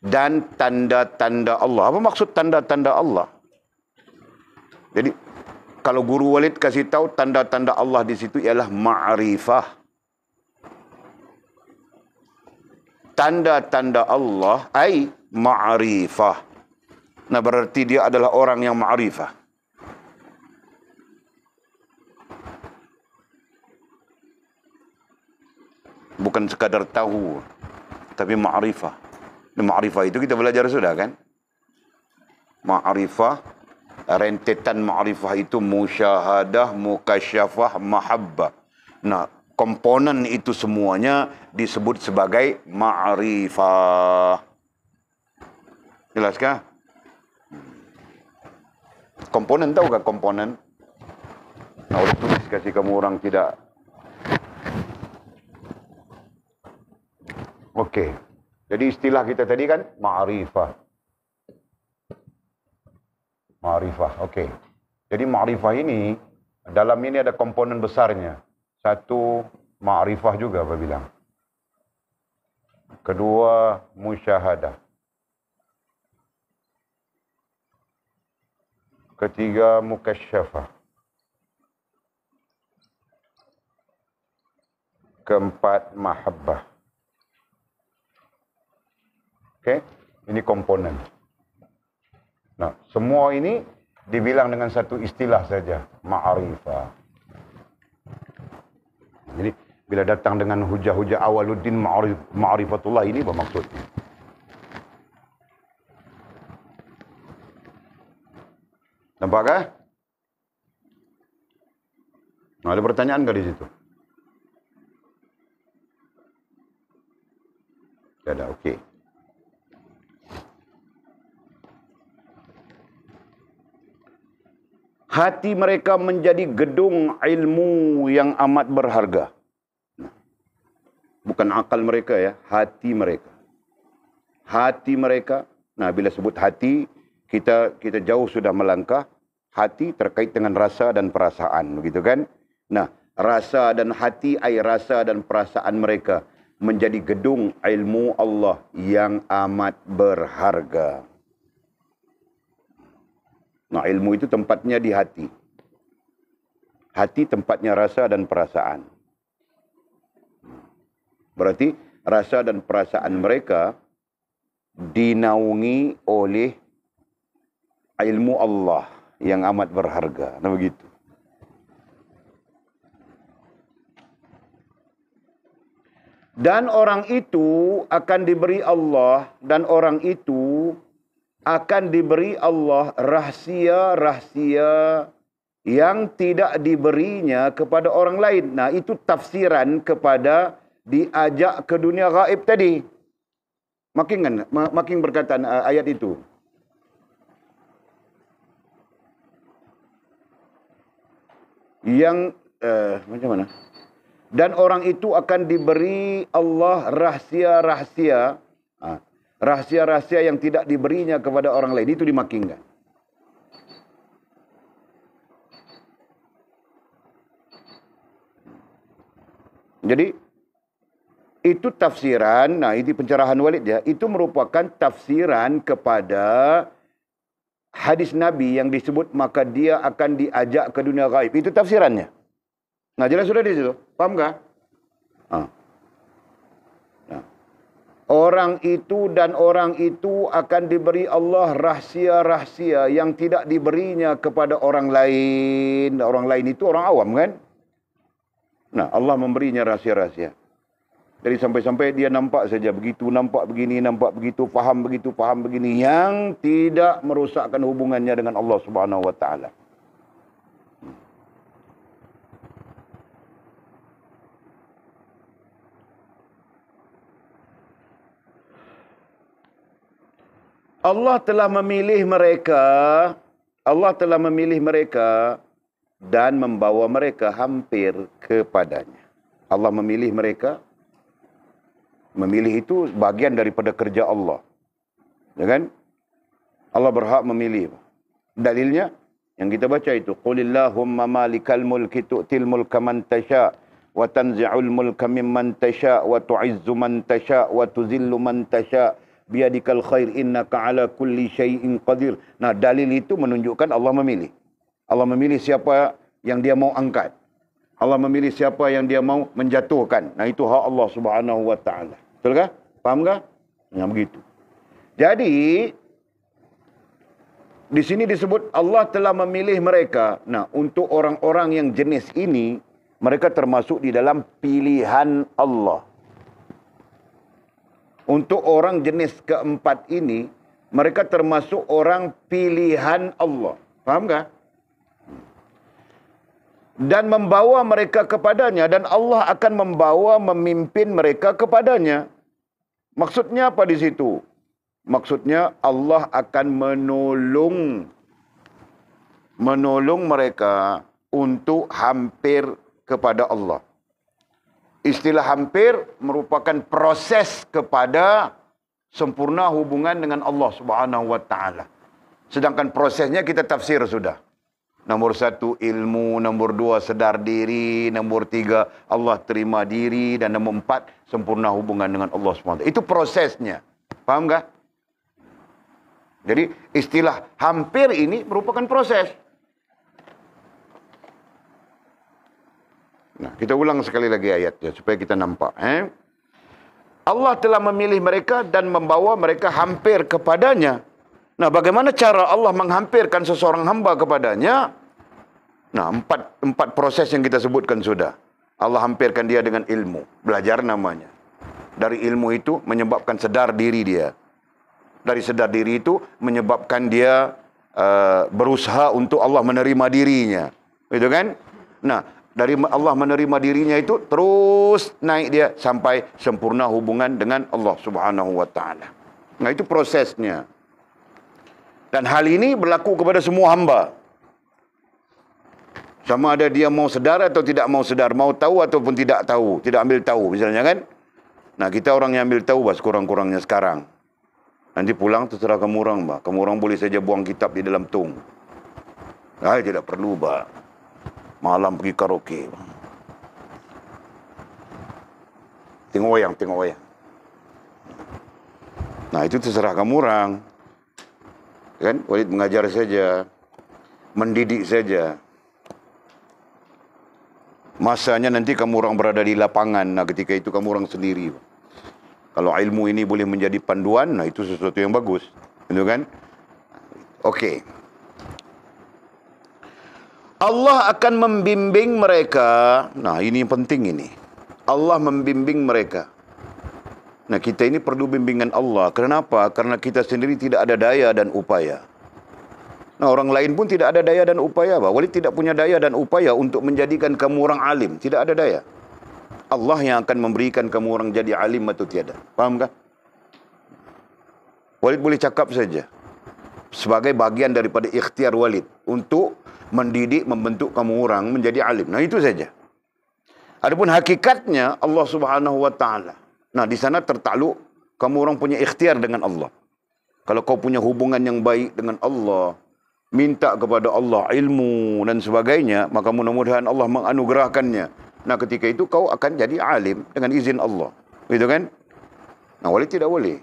Dan tanda-tanda Allah. Apa maksud tanda-tanda Allah? Jadi, kalau Guru Walid kasih tahu tanda-tanda Allah di situ ialah ma'rifah. Tanda-tanda Allah ai ma'rifah. Nah, berarti dia adalah orang yang ma'rifah. Bukan sekadar tahu, tapi ma'rifah. Ma'rifah itu kita belajar sudah kan? Ma'rifah, rentetan ma'rifah itu musyahadah, mukasyafah, mahabbah. Nah, komponen itu semuanya disebut sebagai ma'rifah. Jelaskah? Komponen, tahukah komponen? Nah, oleh tulis kasih kamu orang tidak. Okey. Jadi istilah kita tadi kan ma'rifah. Ma'rifah, okey. Jadi ma'rifah ini, dalam ini ada komponen besarnya. Satu, ma'rifah juga apa bilang. Kedua, musyahadah. Ketiga, mukasyafah. Keempat, mahabbah. Okey, ini komponen. Nah, semua ini dibilang dengan satu istilah saja, ma'rifah. Jadi, bila datang dengan hujah-hujah awaluddin ma'rifatullah, ini apa maksudnya? Nampakkah? Nah, ada pertanyaan nggak di situ? Tidak ada, okey. Hati mereka menjadi gedung ilmu yang amat berharga. Bukan akal mereka ya, hati mereka. Hati mereka. Nah, bila sebut hati, kita jauh sudah melangkah. Hati terkait dengan rasa dan perasaan, begitu kan? Nah, rasa dan hati, rasa dan perasaan mereka menjadi gedung ilmu Allah yang amat berharga. Nah, ilmu itu tempatnya di hati. Hati tempatnya rasa dan perasaan. Berarti rasa dan perasaan mereka dinaungi oleh ilmu Allah yang amat berharga. Nah, begitu. Dan orang itu akan diberi Allah, dan orang itu akan diberi Allah rahsia-rahsia yang tidak diberinya kepada orang lain. Nah, itu tafsiran kepada diajak ke dunia gaib tadi. Makin berkaitan ayat itu. Yang macam mana? Dan orang itu akan diberi Allah rahsia-rahsia, rahsia-rahsia yang tidak diberinya kepada orang lain. Itu dimakinkan. Jadi itu tafsiran, nah ini pencerahan Walid ya, itu merupakan tafsiran kepada hadis Nabi yang disebut maka dia akan diajak ke dunia gaib. Itu tafsirannya. Nah, jelas sudah di situ. Paham enggak? Nah. Orang itu dan orang itu akan diberi Allah rahsia-rahsia yang tidak diberinya kepada orang lain. Orang lain itu orang awam kan? Nah, Allah memberinya rahsia-rahsia. Jadi sampai-sampai dia nampak saja begitu, nampak begini, nampak begitu, faham begini, yang tidak merosakkan hubungannya dengan Allah Subhanahu wa taala. Allah telah memilih mereka dan membawa mereka hampir kepadanya. Allah memilih mereka. Memilih itu bagian daripada kerja Allah. Ya kan? Allah berhak memilih. Dalilnya yang kita baca itu, qulillahumma malikal mulki tu'til mulka man tasha wa tanzi'ul mulka mimman tasha wa tu'izzu man tasha wa tuzillu man tasha biyadikal khair innaka ala kulli syai'in qadir. Nah, dalil itu menunjukkan Allah memilih. Allah memilih siapa yang dia mau angkat. Allah memilih siapa yang dia mau menjatuhkan. Nah, itu hak Allah Subhanahu wa taala. Betul kah? Faham kah? Nah, begitu. Jadi di sini disebut Allah telah memilih mereka. Nah, untuk orang-orang yang jenis ini, mereka termasuk di dalam pilihan Allah. Untuk orang jenis keempat ini, mereka termasuk orang pilihan Allah. Faham kah? Dan membawa mereka kepadanya, dan Allah akan membawa memimpin mereka kepadanya. Maksudnya apa di situ? Maksudnya Allah akan menolong mereka untuk hampir kepada Allah. Istilah hampir merupakan proses kepada sempurna hubungan dengan Allah Subhanahu wa taala. Sedangkan prosesnya kita tafsir sudah. Nombor 1 ilmu, nombor 2 sedar diri, nombor 3 Allah terima diri, dan nombor 4 sempurna hubungan dengan Allah SWT. Itu prosesnya. Faham tak? Jadi istilah hampir ini merupakan proses. Nah, kita ulang sekali lagi ayatnya supaya kita nampak. Allah telah memilih mereka dan membawa mereka hampir kepadanya. Nah, bagaimana cara Allah menghampirkan seseorang hamba kepadanya? Nah, empat proses yang kita sebutkan sudah. Allah hampirkan dia dengan ilmu. Belajar namanya. Dari ilmu itu menyebabkan sedar diri dia. Dari sedar diri itu menyebabkan dia berusaha untuk Allah menerima dirinya. Gitu kan? Nah, dari Allah menerima dirinya itu terus naik dia sampai sempurna hubungan dengan Allah Subhanahu wa taala. Nah, itu prosesnya. Dan hal ini berlaku kepada semua hamba. Sama ada dia mau sedar atau tidak mau sedar, mau tahu ataupun tidak tahu, tidak ambil tahu misalnya kan. Nah, kita orang yang ambil tahu, bah, sekurang-kurangnya sekarang. Nanti pulang terserah kamu orang, bah. Kamu orang boleh saja buang kitab di dalam tong. Tidak perlu, bah. Malam pergi karaoke, bah. Tengok wayang. Nah, itu terserah kamu orang. Kan? Walid mengajar saja. Mendidik saja. Masanya nanti kamu orang berada di lapangan. Nah, ketika itu kamu orang sendiri. Kalau ilmu ini boleh menjadi panduan, nah itu sesuatu yang bagus. Betul kan? Okey. Allah akan membimbing mereka. Nah, ini yang penting ini. Allah membimbing mereka. Nah, kita ini perlu bimbingan Allah. Kenapa? Karena kita sendiri tidak ada daya dan upaya. Nah, orang lain pun tidak ada daya dan upaya. Walid tidak punya daya dan upaya untuk menjadikan kamu orang alim. Tidak ada daya. Allah yang akan memberikan kamu orang jadi alim atau tiada. Faham kan? Walid boleh cakap saja. Sebagai bagian daripada ikhtiar Walid. Untuk mendidik, membentuk kamu orang menjadi alim. Nah, itu saja. Adapun hakikatnya Allah Subhanahu wa taala. Nah, di sana tertakluk kamu orang punya ikhtiar dengan Allah. Kalau kau punya hubungan yang baik dengan Allah, minta kepada Allah ilmu dan sebagainya, maka mudah-mudahan Allah menganugerahkannya. Nah, ketika itu kau akan jadi alim dengan izin Allah. Begitu kan? Nah, Walid tidak boleh.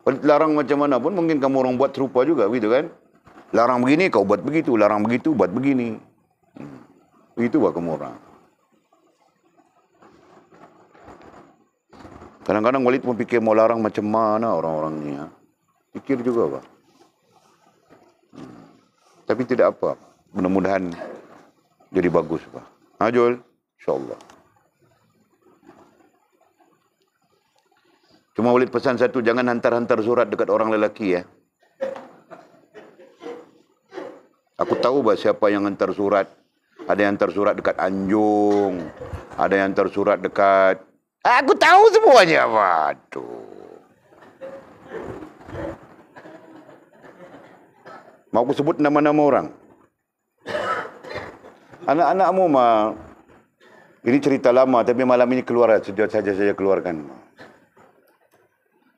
Walid larang macam mana pun mungkin kamu orang buat serupa juga, begitu kan? Larang begini kau buat begitu, larang begitu buat begini. Begitu kamu orang. Kadang-kadang Walid pun fikir mau larang macam mana orang-orang ni. Fikir juga, Pak. Tapi tidak apa. Mudah-mudahan jadi bagus, Pak. Jol, insyaAllah. Cuma Walid pesan satu, jangan hantar-hantar surat dekat orang lelaki, ya. Aku tahu bah siapa yang hantar surat. Ada yang hantar surat dekat Anjung. Ada yang hantar surat dekat... Aku tahu semuanya. Waduh. Mau aku sebut nama-nama orang? Anak-anakmu mah. Ini cerita lama tapi malam ini keluar saja saya keluarkan.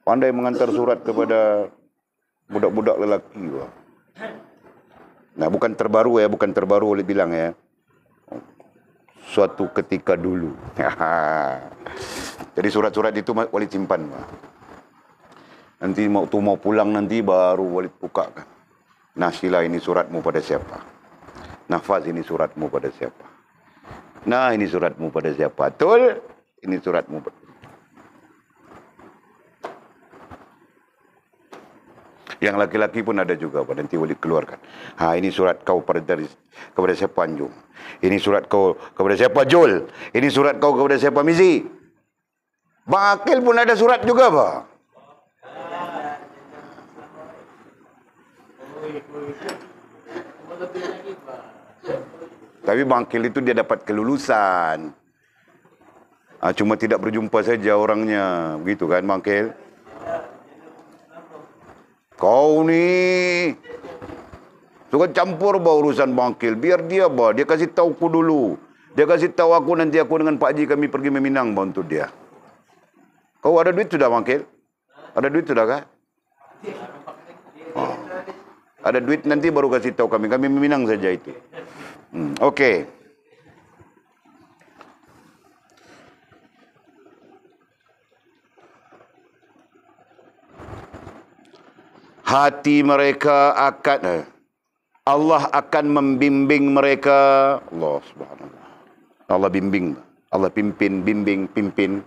Pandai mengantar surat kepada budak-budak lelaki. Wah. Nah, bukan terbaru ya, bukan terbaru boleh bilang ya. Suatu ketika dulu. Jadi surat-surat itu Walid simpan. Nanti mau pulang nanti baru Walid bukakan. Nah, sila ini suratmu pada siapa? Nafaz ini suratmu pada siapa? Nah, ini suratmu pada siapa? Tul, ini suratmu pada... Yang laki-laki pun ada juga, nanti Walid keluarkan. Ini surat kau kepada siapa Anjung? Ini surat kau kepada siapa Jol? Ini surat kau kepada siapa Mizi? Bang Akil pun ada surat juga, Pak. Tapi Bang Akil itu dia dapat kelulusan. Cuma tidak berjumpa saja orangnya. Begitu kan, Bang Akil? Kau ni suka campur urusan bangkil. Biar dia dia kasih tahu aku dulu. Dia kasih tahu aku, nanti aku dengan Pak Haji kami pergi meminang untuk dia. Kau ada duit sudah bangkil? Ada duit sudah kah? Ada duit nanti baru kasih tahu kami. Kami meminang saja itu. Okey. Hati mereka akan... Allah akan membimbing mereka. Allah subhanallah. Allah bimbing. Allah pimpin.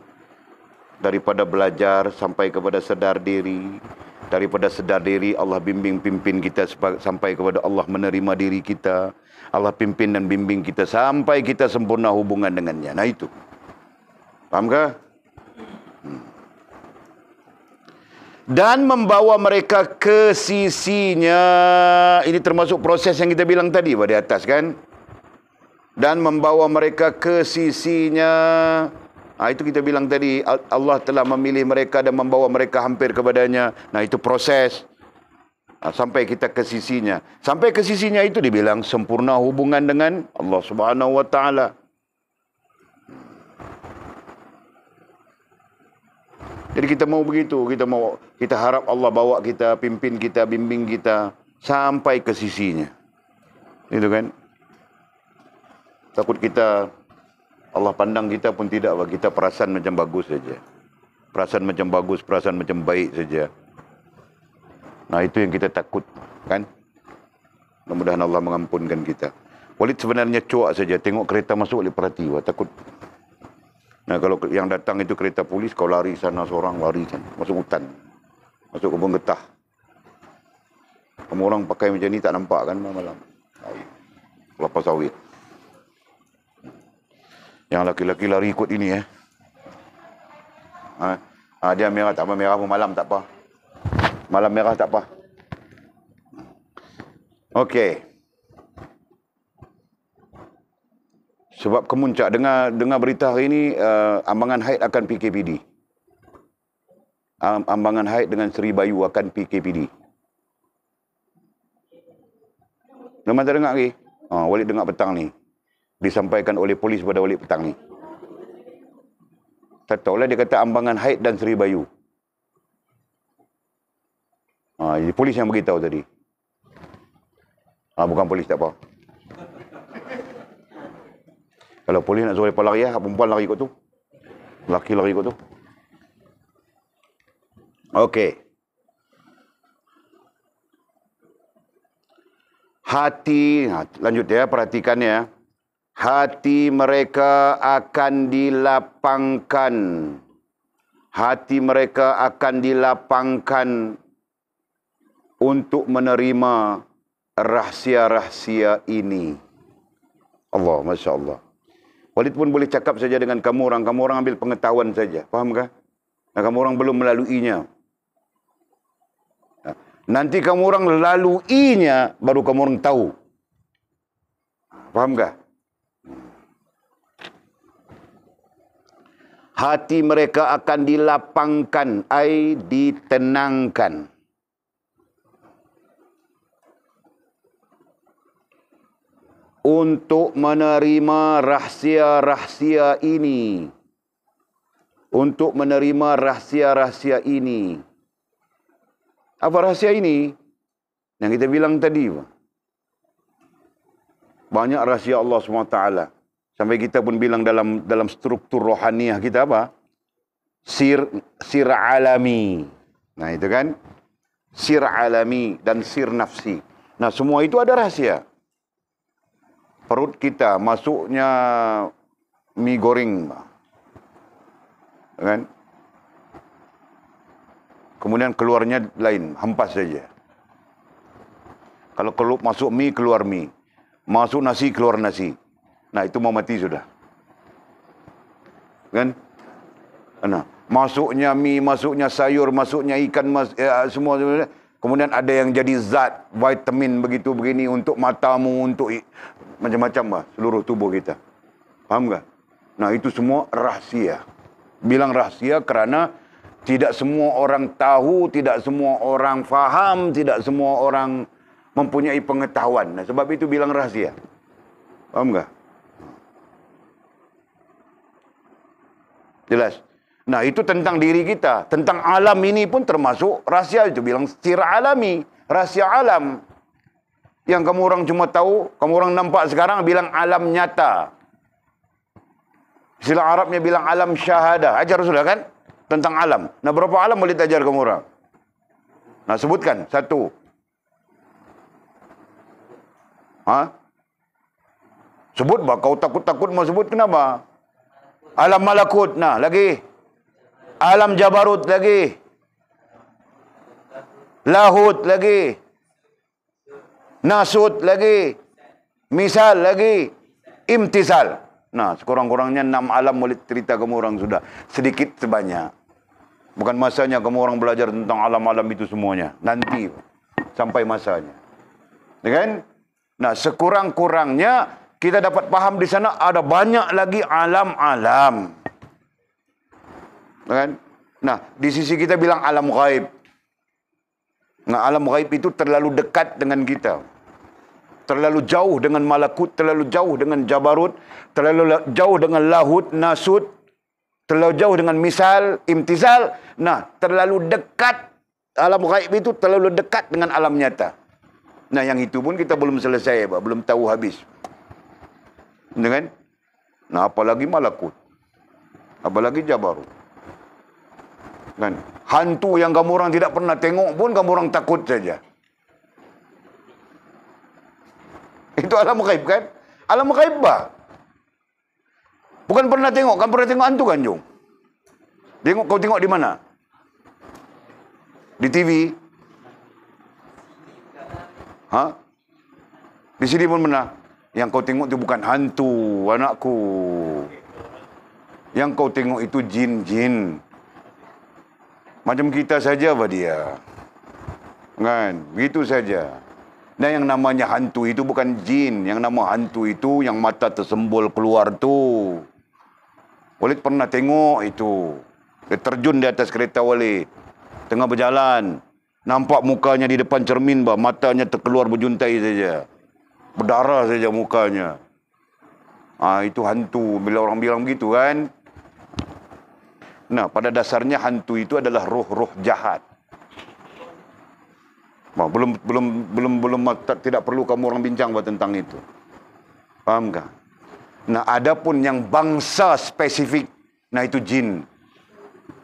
Daripada belajar sampai kepada sedar diri. Daripada sedar diri, Allah pimpin kita sampai kepada Allah menerima diri kita. Allah pimpin dan bimbing kita sampai kita sempurna hubungan dengannya. Nah itu. Faham kah? Dan membawa mereka ke sisinya. Ini termasuk proses yang kita bilang tadi pada atas kan. Dan membawa mereka ke sisinya. Itu kita bilang tadi. Allah telah memilih mereka dan membawa mereka hampir kepadanya. Nah itu proses. Sampai kita ke sisinya. Sampai ke sisinya itu dibilang sempurna hubungan dengan Allah Subhanahu wa taala. Jadi kita mau begitu, kita harap Allah bawa kita, pimpin kita, bimbing kita sampai ke sisinya. Itu kan? Takut kita, Allah pandang kita pun tidak, kita perasaan macam bagus saja. Perasaan macam bagus, perasaan macam baik saja. Nah, itu yang kita takut, kan? Mudah-mudahan Allah mengampunkan kita. Walid sebenarnya cuak saja, tengok kereta masuk, Walid perhati, takut. Nah, kalau yang datang itu kereta polis, kau lari sana seorang, lari sana, masuk hutan, masuk kebun getah. Kamu orang pakai macam ni tak nampak kan malam. Kelapa sawit. Yang laki-laki lari ikut ini dia merah tak apa, merah pun malam tak apa. Malam merah tak apa. Okey. Sebab kemuncak, dengar berita hari ini, ambangan haid akan PKPD. Ambangan haid dengan Seri Bayu akan PKPD. Memang tak dengar lagi? Walid dengar petang ni. Disampaikan oleh polis pada Walid petang ni. Tak tahulah, dia kata ambangan haid dan Seri Bayu. Jadi polis yang beritahu tadi. Bukan polis, tak apa. Kalau polis nak suruh mereka lari, perempuan lari kot tu. Lelaki lari kot tu. Okey. Hati, lanjut perhatikan ya. Hati mereka akan dilapangkan. Hati mereka akan dilapangkan untuk menerima rahsia-rahsia ini. Allah, Masya Allah. Walid pun boleh cakap saja dengan kamu orang ambil pengetahuan saja. Fahamkah? Kamu orang belum melaluinya. Nanti kamu orang laluinya, baru kamu orang tahu. Fahamkah? Hati mereka akan dilapangkan, ai ditenangkan. Untuk menerima rahsia-rahsia ini. Untuk menerima rahsia-rahsia ini. Apa rahsia ini? Yang kita bilang tadi. Banyak rahsia Allah SWT. Sampai kita pun bilang dalam struktur rohaniah kita apa? Sir alami. Nah itu kan. Sir alami dan sir nafsi. Nah semua itu ada rahsia. Perut kita masuknya mie goreng, kan? Kemudian keluarnya lain, hempas saja. Kalau masuk mie, keluar mie. Masuk nasi, keluar nasi. Nah, itu mau mati sudah. Kan? Nah, masuknya mie, masuknya sayur, masuknya ikan, semua. Kemudian ada yang jadi zat, vitamin begitu begini untuk matamu, untuk macam-macam seluruh tubuh kita. Faham tak? Nah, itu semua rahsia. Bilang rahsia kerana tidak semua orang tahu, tidak semua orang faham, tidak semua orang mempunyai pengetahuan. Nah, sebab itu bilang rahsia. Faham tak? Jelas? Nah, itu tentang diri kita. Tentang alam ini pun termasuk rahsia. Itu bilang sir alami. Rahsia alam. Yang kamu orang cuma tahu, kamu orang nampak sekarang, bilang alam nyata. Istilah Arabnya bilang alam syahadah. Ajar sudah kan? Tentang alam. Nah, berapa alam boleh ajar kamu orang? Nah, sebutkan. Satu. Sebut bah. Kau takut-takut mau sebut, kenapa? Alam malakut. Nah, lagi. Alam jabarut lagi. Lahut lagi. Nasut lagi. Misal lagi. Imtisal. Nah, sekurang-kurangnya 6 alam boleh cerita kamu orang sudah. Sedikit sebanyak. Bukan masanya kamu orang belajar tentang alam-alam itu semuanya. Nanti. Sampai masanya. Ya kan? Nah, sekurang-kurangnya kita dapat paham di sana ada banyak lagi alam-alam. Kan? Nah, di sisi kita bilang alam ghaib. Nah, alam ghaib itu terlalu dekat dengan kita. Terlalu jauh dengan malakut, terlalu jauh dengan jabarut, terlalu jauh dengan lahut, nasut, terlalu jauh dengan misal, imtizal. Nah, terlalu dekat. Alam gaib itu terlalu dekat dengan alam nyata. Nah, yang itu pun kita belum selesai, Pak. Belum tahu habis. Kan? Nah, apalagi malakut. Apalagi jabarut. Kan? Hantu yang kamu orang tidak pernah tengok pun kamu orang takut saja. Itu alam gaib kan? Alam gaib bah. Bukan pernah tengok, kan pernah tengok hantu kan, Jung? Kau tengok di mana? Di TV? Ha? Di sini pun pernah. Yang kau tengok itu bukan hantu, anakku. Yang kau tengok itu jin-jin. Macam kita saja bah dia. Kan? Begitu saja. Nah, yang namanya hantu itu bukan jin. Yang nama hantu itu yang mata tersembul keluar tu. Walid pernah tengok itu. Dia terjun di atas kereta Walid. Tengah berjalan. Nampak mukanya di depan cermin, bah. Matanya terkeluar berjuntai saja. Berdarah saja mukanya. Itu hantu. Bila orang bilang begitu kan. Nah, pada dasarnya hantu itu adalah roh-roh jahat. Tidak perlu kamu orang bincang tentang itu. Faham tak? Nah, adapun yang bangsa spesifik, nah itu jin.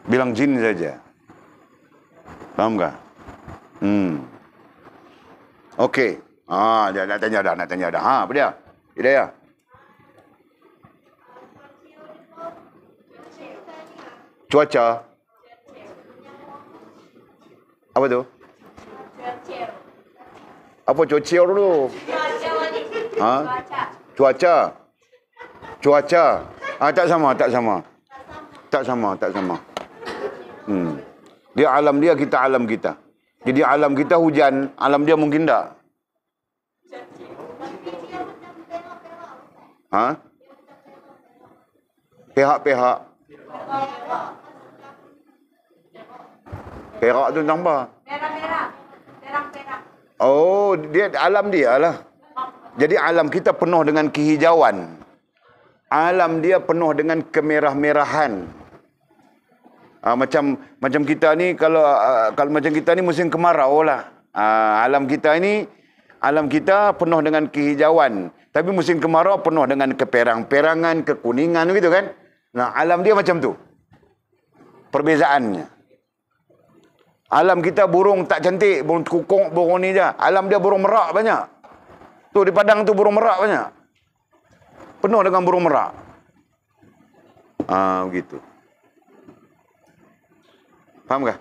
Bilang jin saja. Faham tak? Okey. Dia nak tanya dah. Apa dia? Hidayah. Cuaca. Apa tu? Apa cuaca dulu? Cuaca. Tak sama. Dia alam dia, kita alam kita. Jadi alam kita hujan, alam dia mungkin tak. Pihak-pihak. Perak tu tentang apa? Merah. Oh, dia alam dia lah. Jadi alam kita penuh dengan kehijauan. Alam dia penuh dengan kemerah-merahan. Macam kita ni kalau macam kita ni musim kemarau lah. Alam kita penuh dengan kehijauan. Tapi musim kemarau penuh dengan keperang-perangan, kekuningan gitu kan. Nah, alam dia macam tu. Perbezaannya. Alam kita burung tak cantik, burung kukung, burung ni je. Alam dia burung merak banyak. Tu di Padang tu burung merak banyak. Penuh dengan burung merak. Begitu. Faham kah?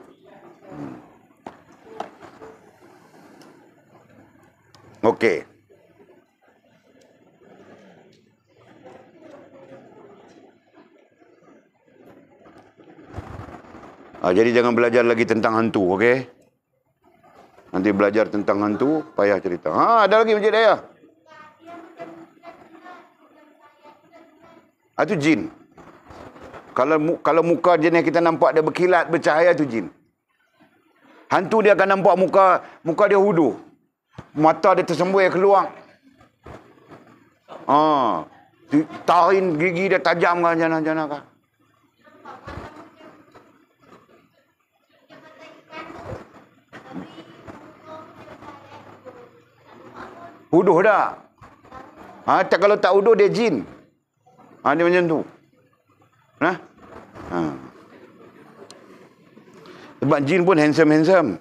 Okey. Jadi jangan belajar lagi tentang hantu, okey? Nanti belajar tentang hantu, payah cerita. Ada lagi Encik Daya. Itu jin. Kalau muka jenis kita nampak dia berkilat, bercahaya, itu jin. Hantu dia akan nampak muka dia hudu. Mata dia tersembul keluar. Taring gigi dia tajam kan, jana-jana kan. Huduh dah. Kalau tak huduh dia jin. Dia macam tu. Sebab jin pun handsome.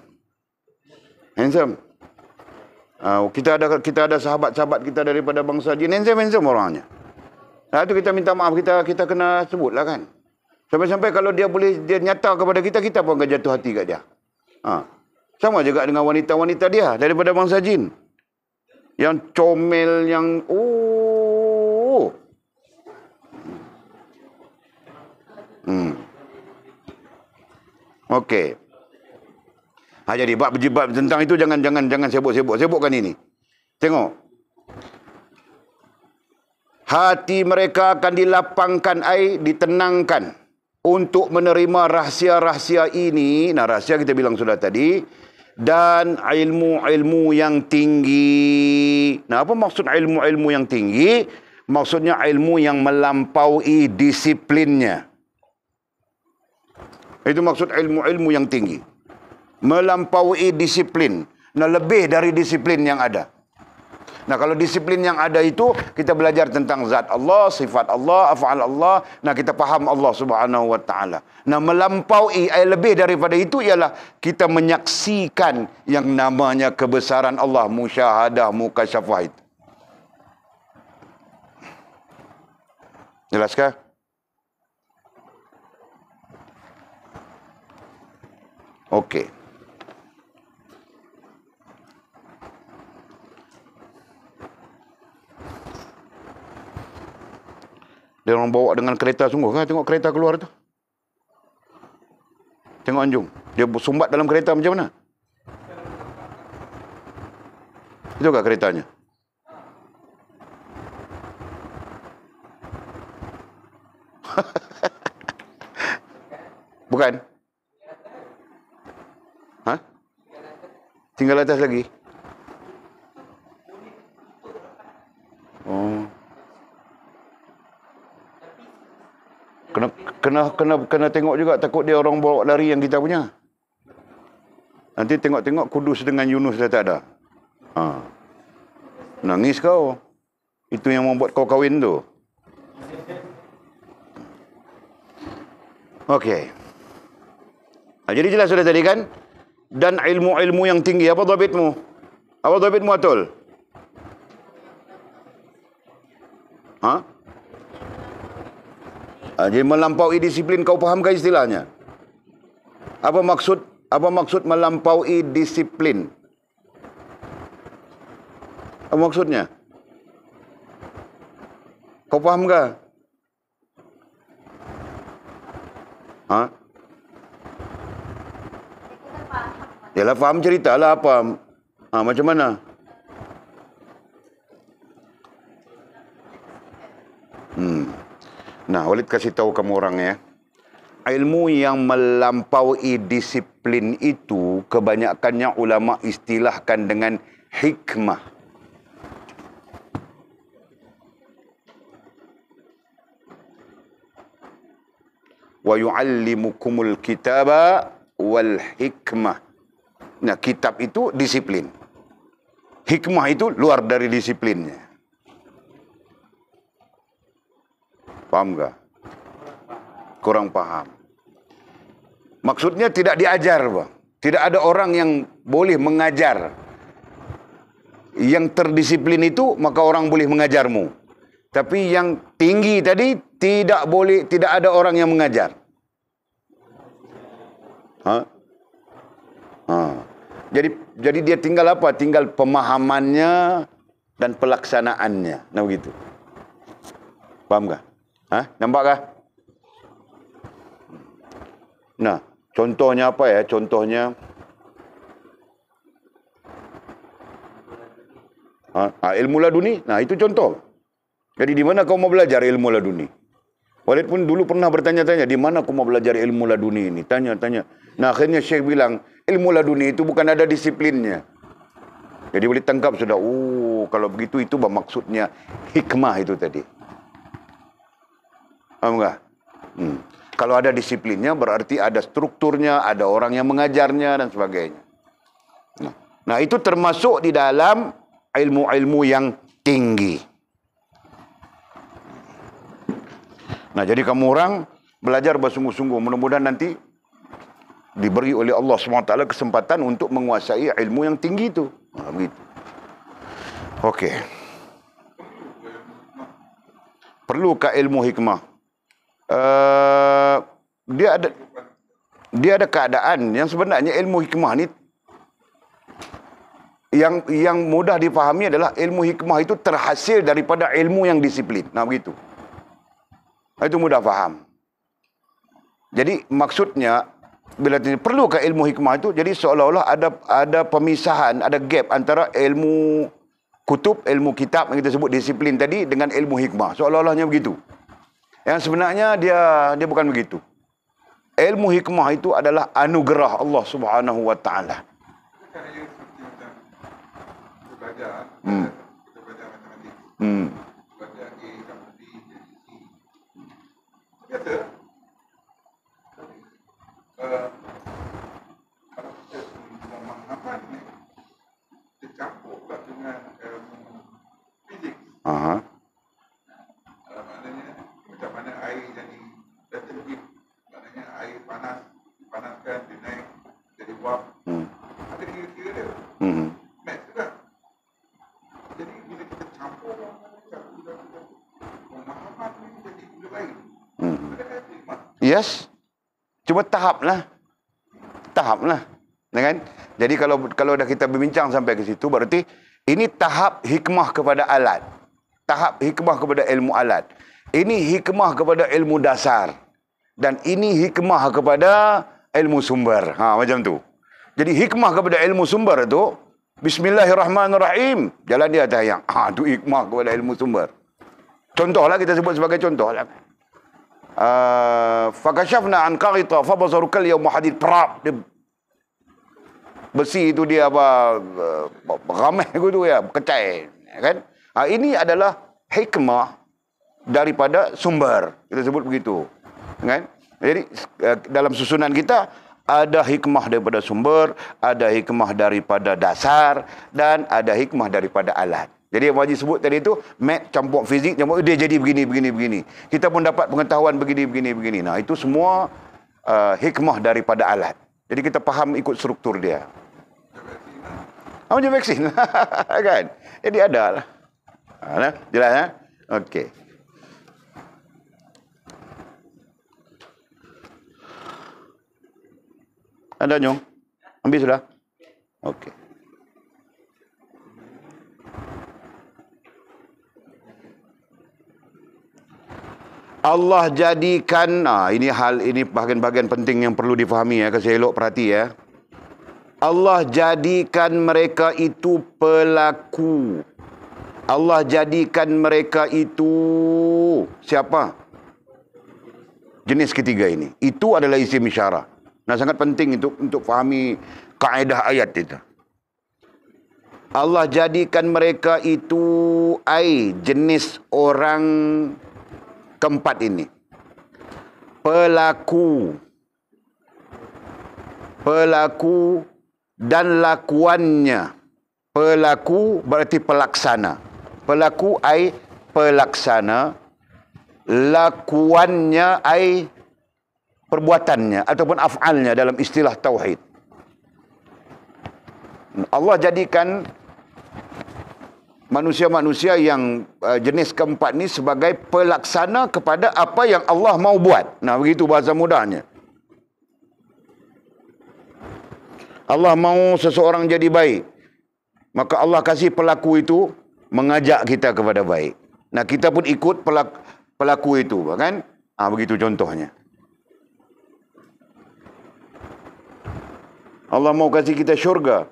Kita ada sahabat-sahabat kita daripada bangsa jin, handsome orangnya. Itu kita minta maaf, kita kena sebutlah kan. Sampai-sampai kalau dia nyata kepada kita pun akan jatuh hati kat dia. Sama juga dengan wanita-wanita dia daripada bangsa jin. Yang comel, yang Okey. Jadi bab tentang itu jangan sibuk-sibuk. Sibukkan ini. Tengok. Hati mereka akan dilapangkan ditenangkan untuk menerima rahsia-rahsia ini. Nah, rahsia kita bilang sudah tadi. Dan ilmu-ilmu yang tinggi. Nah, apa maksud ilmu-ilmu yang tinggi? Maksudnya ilmu yang melampaui disiplinnya. Itu maksud ilmu-ilmu yang tinggi. Melampaui disiplin. Nah, lebih dari disiplin yang ada. Nah, kalau disiplin yang ada itu, kita belajar tentang zat Allah, sifat Allah, af'al Allah. Nah, kita faham Allah subhanahu wa ta'ala. Nah, melampaui, lebih daripada itu ialah kita menyaksikan yang namanya kebesaran Allah, musyahadah, mukasyafah itu. Jelaskah? Okey. Dia orang bawa dengan kereta sungguh kan? Tengok kereta keluar tu. Tengok anjung. Dia sumbat dalam kereta macam mana? Itu kah keretanya? Bukan? Hah? Tinggal atas lagi? Oh. Kena tengok juga, takut dia orang bawa lari yang kita punya. Nanti tengok-tengok Kudus dengan Yunus dah tak ada. Nangis kau. Itu yang membuat kau kahwin tu. Okey. Jadi jelas sudah tadi kan? Dan ilmu-ilmu yang tinggi. Apa dhabitmu? Apa dhabitmu, Atul? Jadi melampaui disiplin, kau fahamkah istilahnya? Apa maksud melampaui disiplin? Apa maksudnya? Kau fahamkah? Yalah, faham ceritalah apa. Macam mana? Nah, Walid kasih tahu kamu orang ya. Ilmu yang melampaui disiplin itu kebanyakannya ulama istilahkan dengan hikmah. Wa yu'allimukumul kitaba wal hikmah. Nah, kitab itu disiplin. Hikmah itu luar dari disiplinnya. Faham tak? Kurang faham. Maksudnya tidak diajar, bang. Tidak ada orang yang boleh mengajar. Yang terdisiplin itu, maka orang boleh mengajarmu. Tapi yang tinggi tadi, tidak boleh, tidak ada orang yang mengajar. Jadi dia tinggal apa? Tinggal pemahamannya dan pelaksanaannya. Nah, begitu. Faham tak? Nampak kah? Nah, contohnya apa ya? Contohnya ilmu laduni. Nah, itu contoh. Jadi di mana kau mau belajar ilmu laduni? Walid pun dulu pernah bertanya-tanya, di mana kau mau belajar ilmu laduni ini? Tanya-tanya. Nah, akhirnya Syekh bilang, ilmu laduni itu bukan ada disiplinnya. Jadi boleh tangkap sudah. Kalau begitu itu maksudnya hikmah itu tadi. Faham tak? Kalau ada disiplinnya berarti ada strukturnya, ada orang yang mengajarnya dan sebagainya. Nah, itu termasuk di dalam ilmu-ilmu yang tinggi. Nah, jadi kamu orang belajar bersungguh-sungguh. Mudah-mudahan nanti diberi oleh Allah SWT kesempatan untuk menguasai ilmu yang tinggi itu. Begitu. Okey. Perlukah ilmu hikmah? Dia ada keadaan yang sebenarnya ilmu hikmah ni yang mudah dipahami adalah ilmu hikmah itu terhasil daripada ilmu yang disiplin. Nah, begitu. Itu mudah faham. Jadi maksudnya bila perlukah ilmu hikmah itu, jadi seolah-olah ada pemisahan, ada gap antara ilmu kutub, ilmu kitab yang kita sebut disiplin tadi dengan ilmu hikmah. Seolah-olahnya begitu. Yang sebenarnya dia bukan begitu. Ilmu hikmah itu adalah anugerah Allah Subhanahu wa taala. kalau kita pemahaman ni tercampur pula dengan fizik. Maknanya macam mana air jadi tertibik, maknanya air panas dipanaskan, dia naik jadi uap. Ada kira-kira dia. Math juga. Jadi bila kita campur satu dan pemahaman ni jadi benda lain. Ada kata hikmah. Yes. Cuma tahap lah. Kan? Jadi kalau dah kita berbincang sampai ke situ, berarti ini tahap hikmah kepada alat. Tahap hikmah kepada ilmu alat. Ini hikmah kepada ilmu dasar. Dan ini hikmah kepada ilmu sumber. Macam tu. Jadi hikmah kepada ilmu sumber tu, Bismillahirrahmanirrahim. Jalan dia atas yang. Tu hikmah kepada ilmu sumber. Contohlah, kita sebut sebagai contoh lah. Fakashafna an qarita fabasarukal yawma hadid. Dia besi itu dia ramai tu ya, kecai, kan? Ini adalah hikmah daripada sumber. Kita sebut begitu, kan? Jadi dalam susunan kita ada hikmah daripada sumber, ada hikmah daripada dasar, dan ada hikmah daripada alat. Jadi yang Haji sebut tadi itu, math campur fizik, campur dia jadi begini. Kita pun dapat pengetahuan begini. Nah, itu semua hikmah daripada alat. Jadi kita faham ikut struktur dia. Macam vaksin. Kan? Jadi ada lah. Jelas ya? Okey. Ada Nyong? Ambil sudah? Okey. Allah jadikan, ini bahagian-bahagian penting yang perlu difahami ya, kasi elok perhati ya. Allah jadikan mereka itu pelaku. Allah jadikan mereka itu siapa? Jenis ketiga ini. Itu adalah isim isyarah. Nah, sangat penting untuk fahami kaedah ayat itu. Allah jadikan mereka itu jenis orang keempat ini. Pelaku dan lakuannya. Pelaku berarti pelaksana. Pelaku pelaksana. Lakuannya perbuatannya ataupun af'alnya dalam istilah tauhid. Allah jadikan manusia-manusia yang jenis keempat ni sebagai pelaksana kepada apa yang Allah mau buat. Nah, begitu bahasa mudahnya. Allah mau seseorang jadi baik, maka Allah kasih pelaku itu mengajak kita kepada baik. Nah, kita pun ikut pelaku itu, kan? Begitu contohnya. Allah mau kasih kita syurga,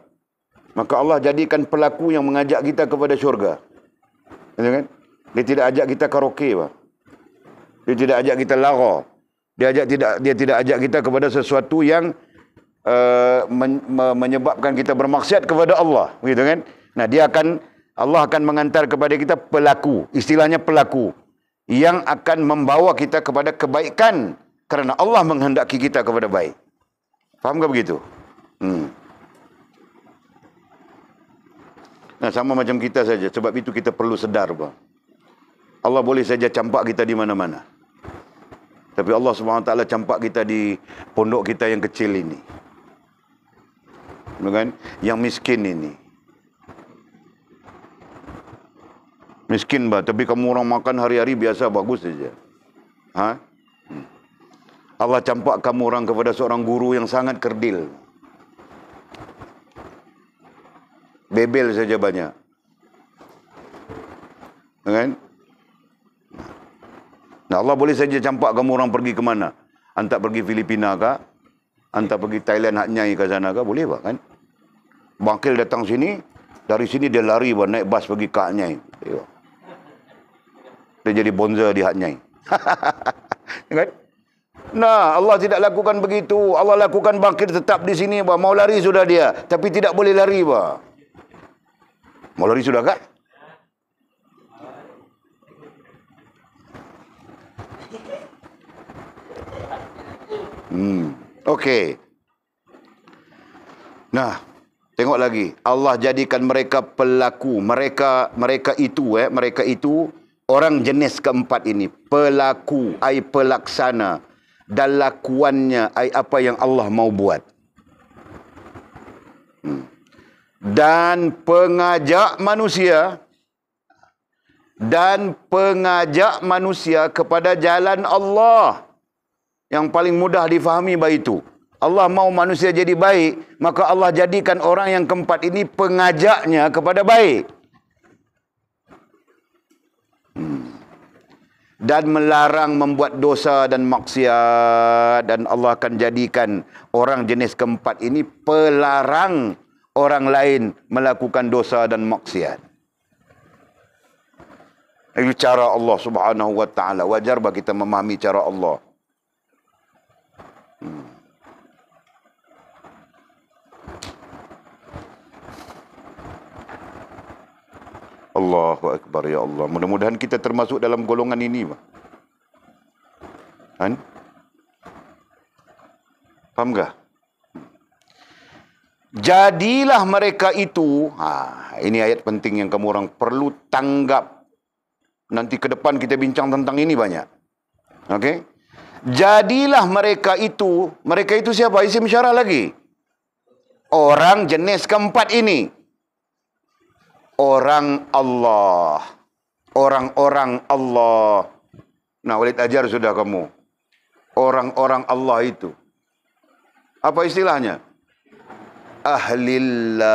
maka Allah jadikan pelaku yang mengajak kita kepada syurga. Kan? Dia tidak ajak kita karaoke, dia tidak ajak kita lara. Dia tidak ajak kita kepada sesuatu yang menyebabkan kita bermaksiat kepada Allah, begitu kan? Nah, Allah akan mengantar kepada kita pelaku, istilahnya pelaku, yang akan membawa kita kepada kebaikan kerana Allah menghendaki kita kepada baik. Faham ke begitu? Nah, sama macam kita saja. Sebab itu kita perlu sedar, Allah boleh saja campak kita di mana-mana, tapi Allah SWT campak kita di pondok kita yang kecil ini, kan? Yang miskin ini. Miskin, tapi kamu orang makan hari-hari biasa, bagus saja. Allah campak kamu orang kepada seorang guru yang sangat kerdil. Bebel saja banyak. Kan? Nah, Allah boleh saja campak kamu orang pergi ke mana? Hantar pergi Filipina kah? Hantar pergi Thailand, hak nyai ke sana kah? Boleh, kan? Bangkil datang sini, dari sini dia lari, naik bas pergi ke hak nyai. Dia jadi bonza di hak nyai. Kan? Nah, Allah tidak lakukan begitu. Allah lakukan bangkit tetap di sini, mau lari sudah dia, tapi tidak boleh lari, Mau lari sudah kah? Okey. Nah, tengok lagi. Allah jadikan mereka pelaku. Mereka itu orang jenis keempat ini. Pelaku, ai pelaksana. Dan lakuannya, ai apa yang Allah mau buat. Dan pengajak manusia kepada jalan Allah yang paling mudah difahami itu. Allah mau manusia jadi baik, maka Allah jadikan orang yang keempat ini pengajaknya kepada baik. Dan melarang membuat dosa dan maksiat, dan Allah akan jadikan orang jenis keempat ini pelarang orang lain melakukan dosa dan maksiat. Itu cara Allah Subhanahu wa taala. Wajar bagi kita memahami cara Allah. Allahu Akbar, ya Allah. Mudah-mudahan kita termasuk dalam golongan ini. Kan? Faham tak? Jadilah mereka itu, ini ayat penting yang kamu orang perlu tanggap. Nanti ke depan kita bincang tentang ini banyak. Okey? Jadilah mereka itu siapa? Isim syarah lagi. Orang jenis keempat ini. Orang Allah. Orang-orang Allah. Nah, Walid ajar sudah kamu. Orang-orang Allah itu. Apa istilahnya? Ahlillah.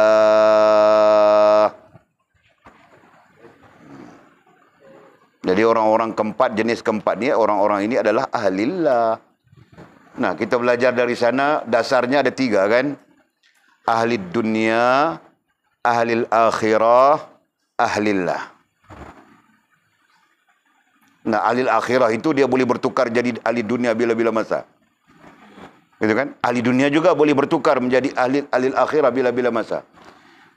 Jadi orang-orang keempat, jenis keempat ni, orang-orang ini adalah ahlillah. Nah, kita belajar dari sana, dasarnya ada 3 kan? Ahli dunia, ahli akhirah, ahlillah. Nah, ahli akhirah itu dia boleh bertukar jadi ahli dunia bila-bila masa. Gitu kan? Ahli dunia juga boleh bertukar menjadi ahli akhirah bila-bila masa.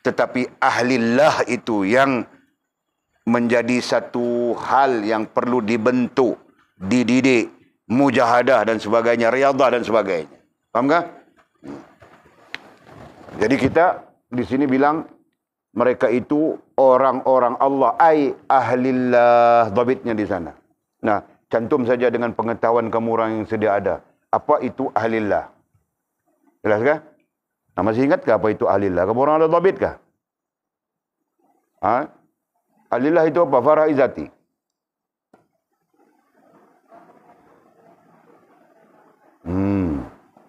Tetapi ahlillah itu yang menjadi satu hal yang perlu dibentuk, dididik, mujahadah dan sebagainya, riyadhah dan sebagainya. Faham tak? Jadi kita di sini bilang mereka itu orang-orang Allah, ai ahlillah, dhabitnya di sana. Nah, cantum saja dengan pengetahuan kamu orang yang sedia ada. Apa itu ahlillah? Jelas kah? Nah, masih ingat ke apa itu ahlillah? Kamu orang ada dhabit kah? Ahlillah itu apa? Faraizati.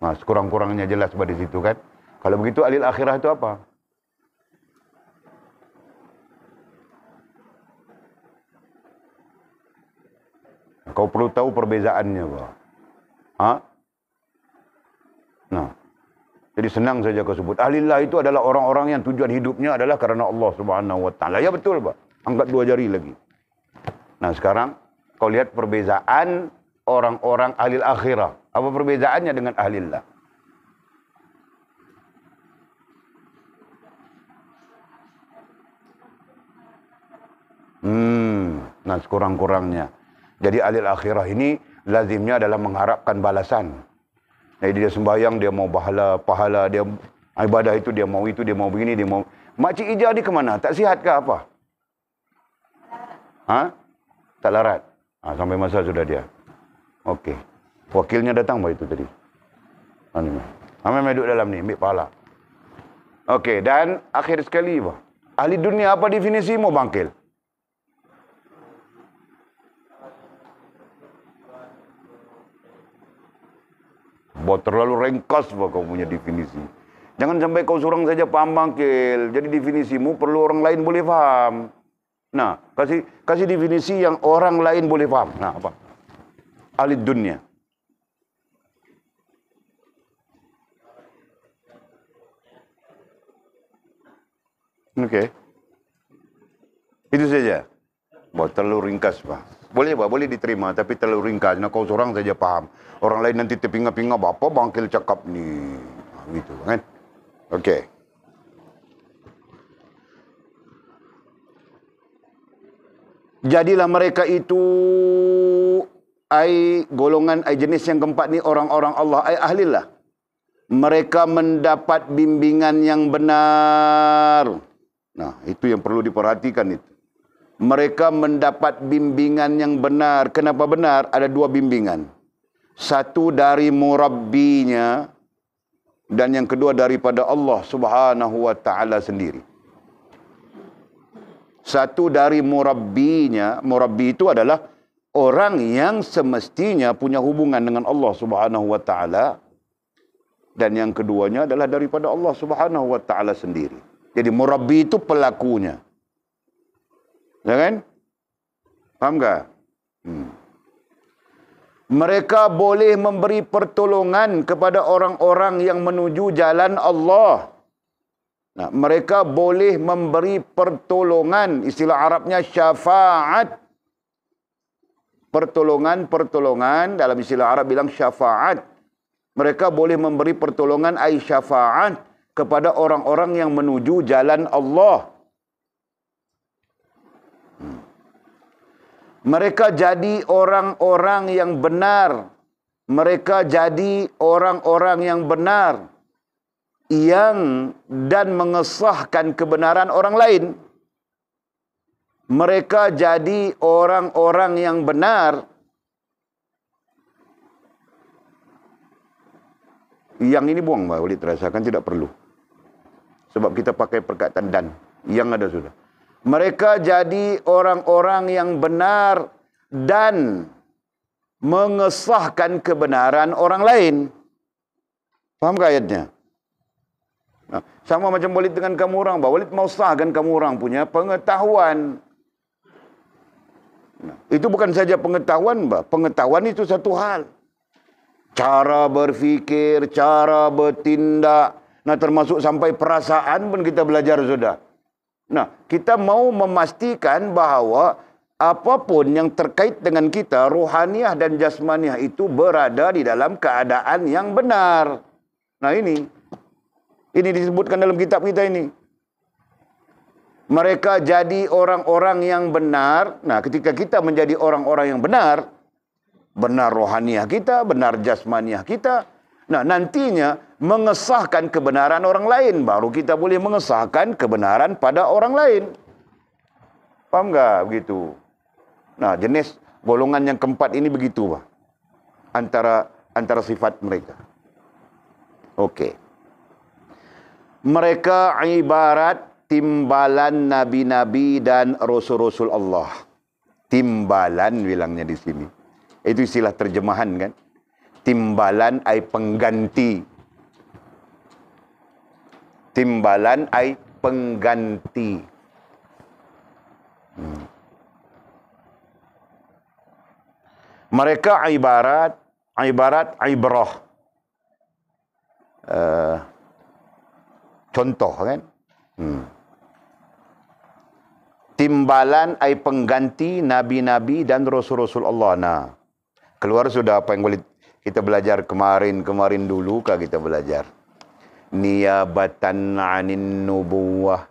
Nah, sekurang-kurangnya jelas pada situ kan. Kalau begitu ahlil akhirah itu apa? Kau perlu tahu perbezaannya, Pak. Nah, jadi senang saja kau sebut. Ahlillah itu adalah orang-orang yang tujuan hidupnya adalah karena Allah Subhanahu wa taala. Ya betul, Pak. Angkat 2 jari lagi. Nah, sekarang kau lihat perbezaan orang-orang ahlil akhirah. Apa perbezaannya dengan ahlillah? Nah, sekurang-kurangnya. Jadi ahlil akhirah ini lazimnya adalah mengharapkan balasan. Jadi dia sembahyang, dia mau pahala, dia ibadah itu, dia mau begini, dia mau. Makcik Ija ni ke mana? Tak sihat ke apa? Tak larat. Sampai masa sudah dia. Okey. Wakilnya datang itu tadi. Amai duduk dalam ni, ambil pahala. Okey, dan akhir sekali, ahli dunia apa definisimu, Bangkil? Terlalu ringkas kau punya definisi. Jangan sampai kau seorang saja paham, Bangkil. Jadi definisimu perlu orang lain boleh faham. Nah, kasih definisi yang orang lain boleh faham. Nah, apa? Ahli dunia. Okey. Itu saja. Terlalu ringkas, Pak. Boleh, Pak. Boleh diterima. Tapi terlalu ringkas. Nah, kau seorang saja paham. Orang lain nanti terpinga-pinga. Apa Bangkil cakap ni? Gitu, kan? Okey. Jadilah mereka itu golongan jenis yang keempat ni orang-orang Allah, ahlillah. Mereka mendapat bimbingan yang benar. Nah, itu yang perlu diperhatikan itu. Mereka mendapat bimbingan yang benar. Kenapa benar? Ada dua bimbingan. Satu dari murabbinya, dan yang kedua daripada Allah Subhanahu wa taala sendiri. Satu dari murabbinya, murabbi itu adalah orang yang semestinya punya hubungan dengan Allah Subhanahu wa taala. Dan yang keduanya adalah daripada Allah Subhanahu wa taala sendiri. Jadi murabbi itu pelakunya. Ya kan? Faham tak? Mereka boleh memberi pertolongan kepada orang-orang yang menuju jalan Allah. Nah, mereka boleh memberi pertolongan, istilah Arabnya syafaat. Pertolongan dalam istilah Arab bilang syafaat. Mereka boleh memberi pertolongan ai syafaat kepada orang-orang yang menuju jalan Allah. Mereka jadi orang-orang yang benar. Mereka jadi orang-orang yang benar dan mengesahkan kebenaran orang lain. Mereka jadi orang-orang yang benar yang ini buang, Pak Walid, rasakan tidak perlu. Sebab kita pakai perkataan dan. Yang ada sudah. Mereka jadi orang-orang yang benar dan mengesahkan kebenaran orang lain. Faham ke ayatnya? Nah, sama macam Walid dengan kamu orang. Pak Walid mau sahkan kamu orang punya pengetahuan. Nah, itu bukan saja pengetahuan, Pak. Pengetahuan itu satu hal. Cara berfikir, cara bertindak. Nah, termasuk sampai perasaan pun kita belajar sudah. Nah, kita mau memastikan bahawa apapun yang terkait dengan kita, rohaniah dan jasmaniah itu berada di dalam keadaan yang benar. Nah, ini disebutkan dalam kitab kita ini. Mereka jadi orang-orang yang benar. Nah, ketika kita menjadi orang-orang yang benar, benar rohaniah kita, benar jasmaniah kita. Nah, nantinya mengesahkan kebenaran orang lain. Baru kita boleh mengesahkan kebenaran pada orang lain. Paham tak begitu? Nah, jenis golongan yang keempat ini begitu, Pak. Antara sifat mereka. Okey. Mereka ibarat timbalan nabi-nabi dan rasul-rasul Allah. Timbalan bilangnya di sini. Itu istilah terjemahan kan. Timbalan ai pengganti. Timbalan ai pengganti. Mereka ibarat ibrah. Contoh kan. Timbalan ai pengganti nabi-nabi dan rasul-rasul Allah. Nah, keluar sudah apa yang boleh kita belajar kemarin dulu kah kita belajar. Niyabatan 'anin nubuwah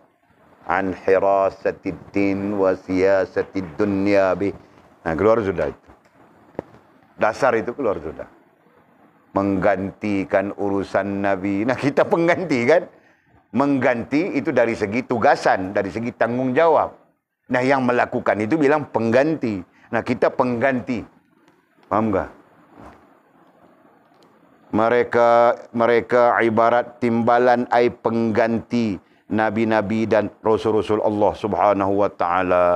an hirasatid din wa siyasatid dunya bi. Nah, keluar sudah itu. Dasar itu keluar sudah. Menggantikan urusan nabi. Nah, kita pengganti kan? Mengganti itu dari segi tugasan, dari segi tanggung jawab. Nah, yang melakukan itu bilang pengganti. Nah, kita pengganti. Paham tak? Mereka ibarat timbalan ai pengganti nabi-nabi dan rasul-rasul Allah Subhanahu wa taala.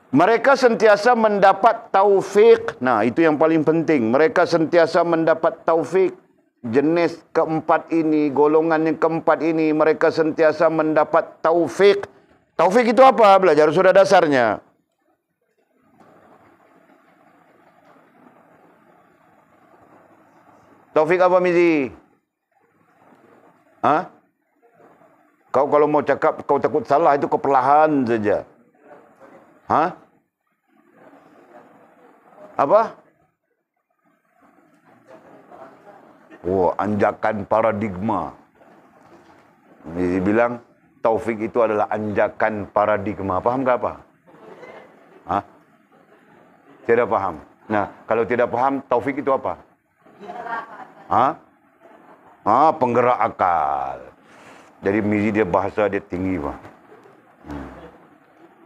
Mereka sentiasa mendapat taufik. Nah, itu yang paling penting. Mereka sentiasa mendapat taufik. Jenis keempat ini, golongan yang keempat ini, mereka sentiasa mendapat taufik. Taufik itu apa? Belajar sudah dasarnya. Taufik apa, Mizi? Hah? Kau kalau mau cakap, kau takut salah, itu kau perlahan saja. Hah? Apa? Oh, anjakan paradigma. Mizi bilang, taufik itu adalah anjakan paradigma. Faham ke apa? Hah? Tidak paham. Nah, kalau tidak paham, taufik itu apa? Penggerak akal. Jadi misi dia, bahasa dia tinggi, Pak.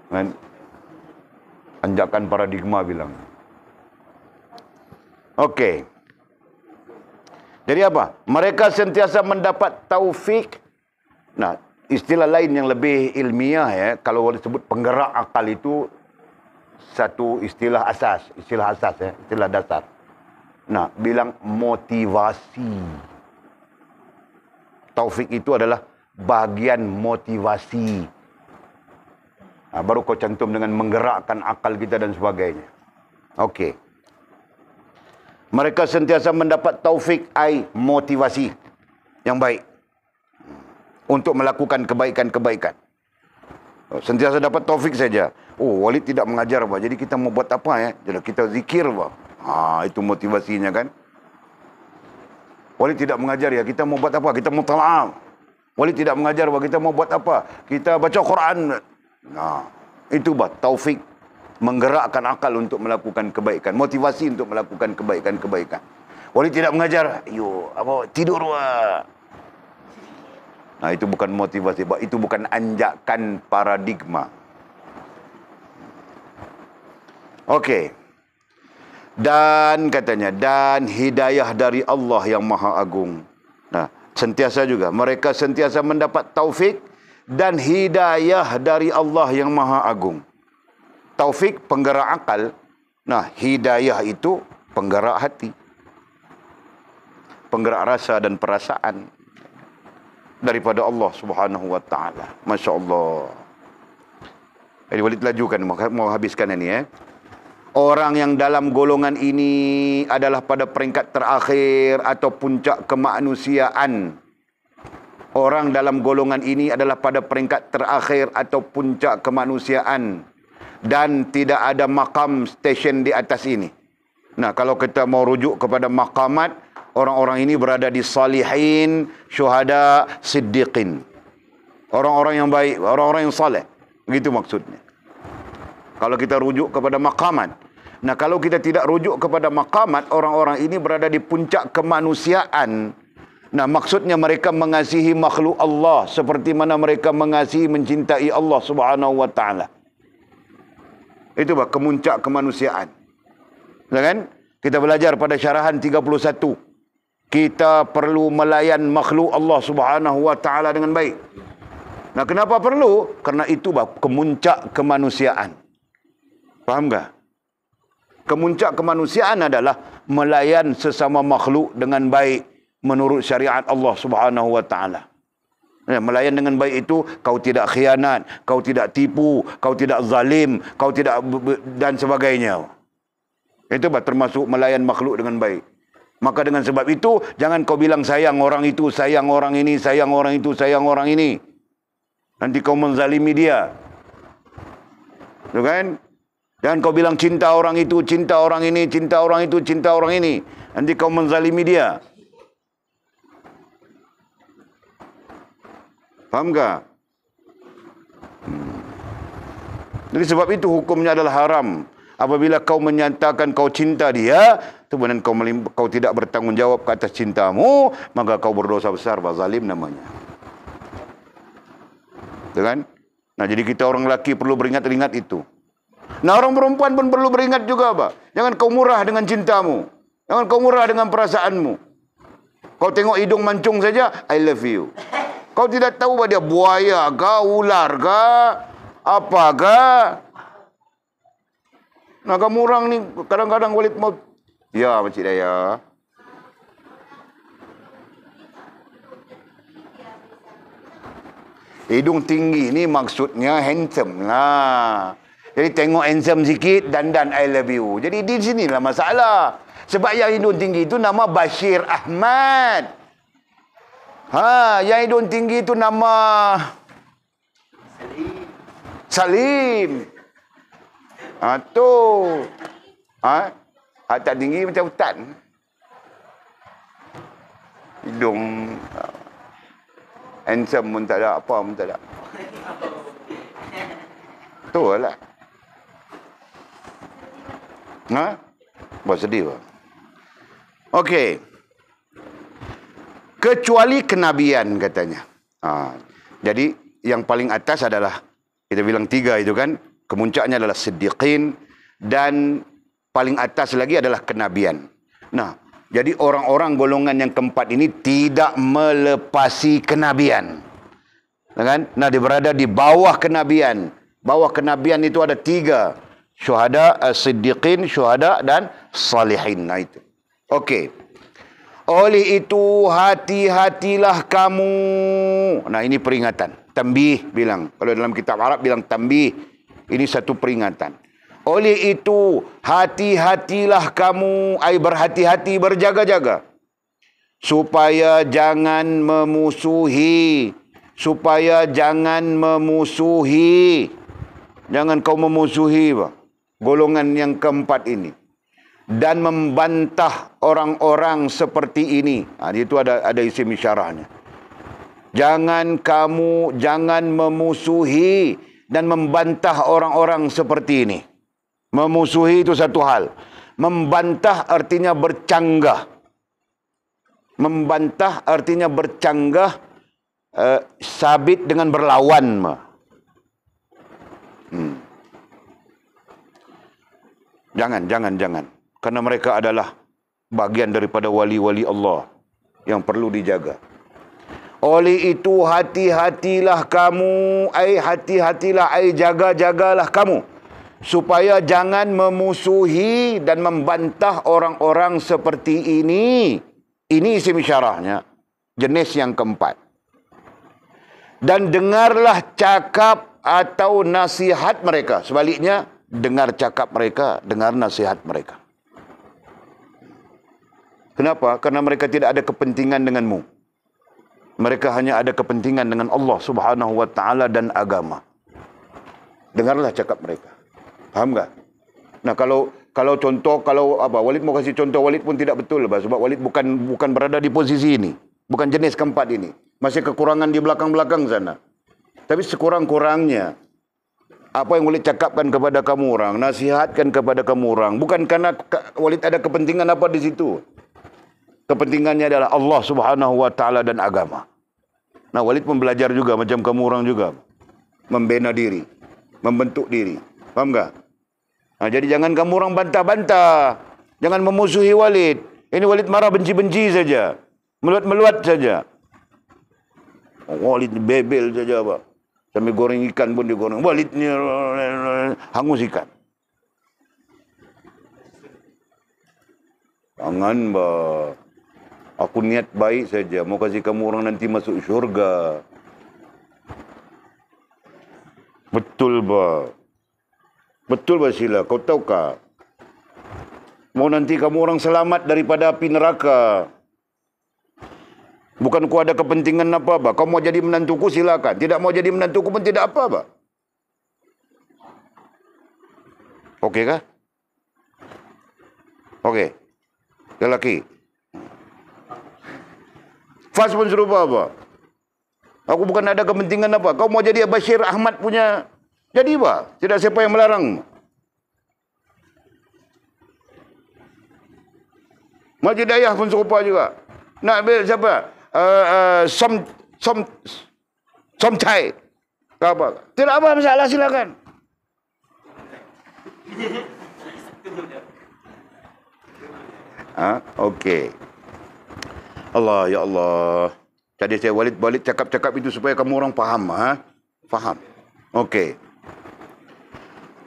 Kan? Anjakan paradigma bilang. Okey. Jadi apa? Mereka sentiasa mendapat taufik. Nah, istilah lain yang lebih ilmiah ya, kalau boleh sebut penggerak akal itu satu istilah asas ya, istilah dasar. Nah, bilang motivasi. Taufik itu adalah bagian motivasi. Baru kau cantum dengan menggerakkan akal kita dan sebagainya. Okey. Mereka sentiasa mendapat taufik, motivasi yang baik untuk melakukan kebaikan-kebaikan. Sentiasa dapat taufik saja. Walid tidak mengajar, Pak. Jadi kita mau buat apa ya? Jadi kita zikir, Pak. Itu motivasinya kan. Walid tidak mengajar ya, kita mau buat apa? Kita mau tala'am. Walid tidak mengajar, Pak. Kita mau buat apa? Kita baca Quran. Itu, Pak, taufik. Menggerakkan akal untuk melakukan kebaikan. Motivasi untuk melakukan kebaikan-kebaikan. Walid tidak mengajar. Tidur, Pak. Itu bukan motivasi, Pak. Itu bukan anjakan paradigma. Okey. Dan katanya, dan hidayah dari Allah yang Maha Agung. Sentiasa juga. Mereka sentiasa mendapat taufik dan hidayah dari Allah yang Maha Agung. Taufik penggerak akal. Hidayah itu penggerak hati. Penggerak rasa dan perasaan. Daripada Allah Subhanahu wa ta'ala. Masya Allah. Jadi Walid lajukan, mau habiskan ini Orang yang dalam golongan ini adalah pada peringkat terakhir atau puncak kemanusiaan. Orang dalam golongan ini adalah pada peringkat terakhir atau puncak kemanusiaan. Dan tidak ada makam stesen di atas ini. Kalau kita mau rujuk kepada maqamat, orang-orang ini berada di salihin, syuhada, siddiqin. Orang-orang yang baik, orang-orang yang saleh. Begitu maksudnya. Kalau kita rujuk kepada maqamat. Kalau kita tidak rujuk kepada maqamat, orang-orang ini berada di puncak kemanusiaan. Maksudnya mereka mengasihi makhluk Allah seperti mana mereka mengasihi, mencintai Allah Subhanahu wa ta'ala. Itu kemuncak kemanusiaan. Kan? Kita belajar pada syarahan 31. Kita perlu melayan makhluk Allah Subhanahu wa ta'ala dengan baik. Kenapa perlu? Karena itu kemuncak kemanusiaan. Faham tak? Kemuncak kemanusiaan adalah melayan sesama makhluk dengan baik menurut syariat Allah Subhanahu wa ta'ala. Melayan dengan baik itu, kau tidak khianat, kau tidak tipu, kau tidak zalim, kau tidak dan sebagainya. Itu termasuk melayan makhluk dengan baik. Maka dengan sebab itu, jangan kau bilang sayang orang itu, sayang orang ini, sayang orang itu, sayang orang ini. Nanti kau menzalimi dia. Itu kan? Jangan kau bilang cinta orang itu, cinta orang ini, cinta orang itu, cinta orang ini. Nanti kau menzalimi dia. Faham tak? Jadi sebab itu hukumnya adalah haram. Apabila kau menyatakan kau cinta dia, kemudian kau tidak bertanggungjawab ke atas cintamu, maka kau berdosa besar, zalim namanya. Betul kan? Jadi kita orang lelaki perlu beringat-ingat itu. Orang perempuan pun perlu beringat juga, Pak. Jangan kau murah dengan cintamu. Jangan kau murah dengan perasaanmu. Kau tengok hidung mancung saja, I love you. Kau tidak tahu bahawa dia buaya ke, ular ke, apa ke. Kamu orang ni kadang-kadang Walid mau... Ya, Makcik Daya. Hidung tinggi ni maksudnya handsome lah. Jadi tengok handsome sikit, dandan I love you. Jadi di sinilah masalah. Sebab yang hidung tinggi itu nama Bashir Ahmad. Yang hidung tinggi itu nama Salim. Tu. Tak tinggi macam hutan. Hidung handsome pun tak ada, apa pun tak ada. Betul lah. Buat sedih, Pak. Okey. kecuali kenabian katanya. Jadi yang paling atas adalah, kita bilang 3 itu kan, kemuncaknya adalah siddiqin, dan paling atas lagi adalah kenabian. Nah, jadi orang-orang golongan yang keempat ini tidak melepasi kenabian. Kan? Nah, dia berada di bawah kenabian. Bawah kenabian itu ada 3. Syuhada, siddiqin, syuhada dan salihin. Nah itu. Okey. Oleh itu hati-hatilah kamu. Nah ini peringatan. Tanbih bilang. Kalau dalam kitab Arab bilang tanbih. Ini satu peringatan. Oleh itu hati-hatilah kamu. Ay berhati-hati, berjaga-jaga. Supaya jangan memusuhi. Supaya jangan memusuhi. Jangan kau memusuhi golongan yang keempat ini. Dan membantah orang-orang seperti ini. Itu ada isim isyarahnya. Jangan memusuhi dan membantah orang-orang seperti ini. Memusuhi itu satu hal. Membantah artinya bercanggah. Membantah artinya bercanggah, sabit dengan berlawan. Jangan. Karena mereka adalah bagian daripada wali-wali Allah yang perlu dijaga. Oleh itu hati-hatilah kamu, jaga-jagalah kamu, supaya jangan memusuhi dan membantah orang-orang seperti ini. Ini isim isyarahnya, jenis yang keempat. Dan dengarlah cakap atau nasihat mereka. Sebaliknya, dengar cakap mereka, dengar nasihat mereka. Kenapa? Karena mereka tidak ada kepentingan denganmu. Mereka hanya ada kepentingan dengan Allah Subhanahu wa taala dan agama. Dengarlah cakap mereka. Faham tak? Nah, kalau contoh, Walid mau kasih contoh, Walid pun tidak betul, sebab Walid bukan berada di posisi ini. Bukan jenis keempat ini. Masih kekurangan di belakang-belakang sana. Tapi sekurang-kurangnya, apa yang Walid cakapkan kepada kamu orang, nasihatkan kepada kamu orang, bukan karena Walid ada kepentingan apa di situ. Kepentingannya adalah Allah Subhanahu wa taala dan agama. Nah, Walid pun belajar juga macam kamu orang juga. Membina diri, membentuk diri. Faham tak? Nah, jadi jangan kamu orang bantah-bantah. Jangan memusuhi Walid. Ini Walid marah benci-benci saja. Meluat-meluat saja. Walid bebel saja, Pak. Sampai goreng ikan pun digoreng. Walid ni hangus ikan. Jangan, Pak. Aku niat baik saja. Mau kasih kamu orang nanti masuk syurga. Betul, Pak. Betul, Basila. Kau tahukah? Mau nanti kamu orang selamat daripada api neraka. Bukan ku ada kepentingan apa-apa. Kau mau jadi menantuku, silakan. Tidak mau jadi menantuku pun tidak apa-apa. Okey kah? Okey. Lelaki. Fas pun serupa apa? Aku bukan ada kepentingan apa. Kau mau jadi Bashir Ahmad punya. Jadi apa? Tidak siapa yang melarang. Masjid Ayah pun serupa juga. Nak ambil siapa? Som Chai. Apa? Tidak apa masalah, silakan. Okey. Allah, ya Allah. Jadi saya Walid cakap-cakap itu supaya kamu orang faham. Faham. Okey.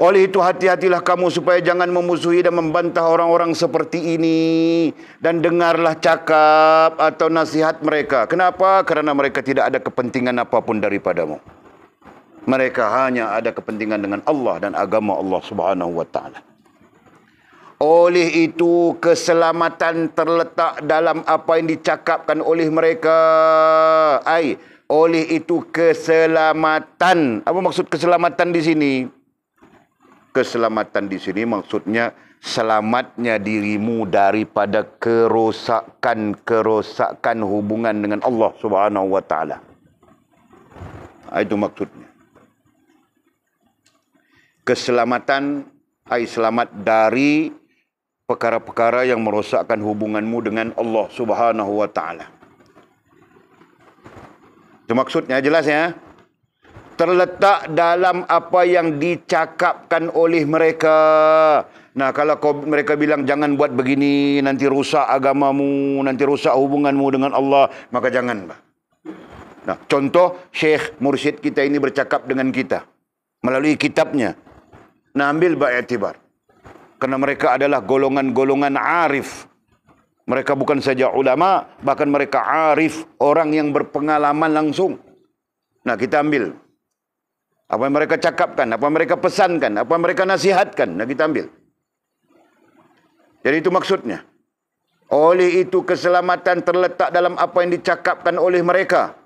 Oleh itu hati-hatilah kamu supaya jangan memusuhi dan membantah orang-orang seperti ini. Dan dengarlah cakap atau nasihat mereka. Kenapa? Kerana mereka tidak ada kepentingan apapun daripadamu. Mereka hanya ada kepentingan dengan Allah dan agama Allah Subhanahu wa taala. Oleh itu keselamatan terletak dalam apa yang dicakapkan oleh mereka. Oleh itu keselamatan. Apa maksud keselamatan di sini? Keselamatan di sini maksudnya selamatnya dirimu daripada kerosakan hubungan dengan Allah Subhanahu wa taala. Itu maksudnya. Keselamatan selamat dari perkara-perkara yang merosakkan hubunganmu dengan Allah Subhanahu wa taala. Itu maksudnya, jelas ya? Terletak dalam apa yang dicakapkan oleh mereka. Nah, kalau mereka bilang jangan buat begini, nanti rusak agamamu, nanti rusak hubunganmu dengan Allah, maka jangan. Nah, contoh Syekh Mursyid kita ini bercakap dengan kita melalui kitabnya. Nah, ambil beriktibar. Karena mereka adalah golongan-golongan arif. Mereka bukan saja ulama, bahkan mereka arif, orang yang berpengalaman langsung. Nah, kita ambil apa yang mereka cakapkan, apa yang mereka pesankan, apa yang mereka nasihatkan. Nah, kita ambil. Jadi itu maksudnya. Oleh itu keselamatan terletak dalam apa yang dicakapkan oleh mereka.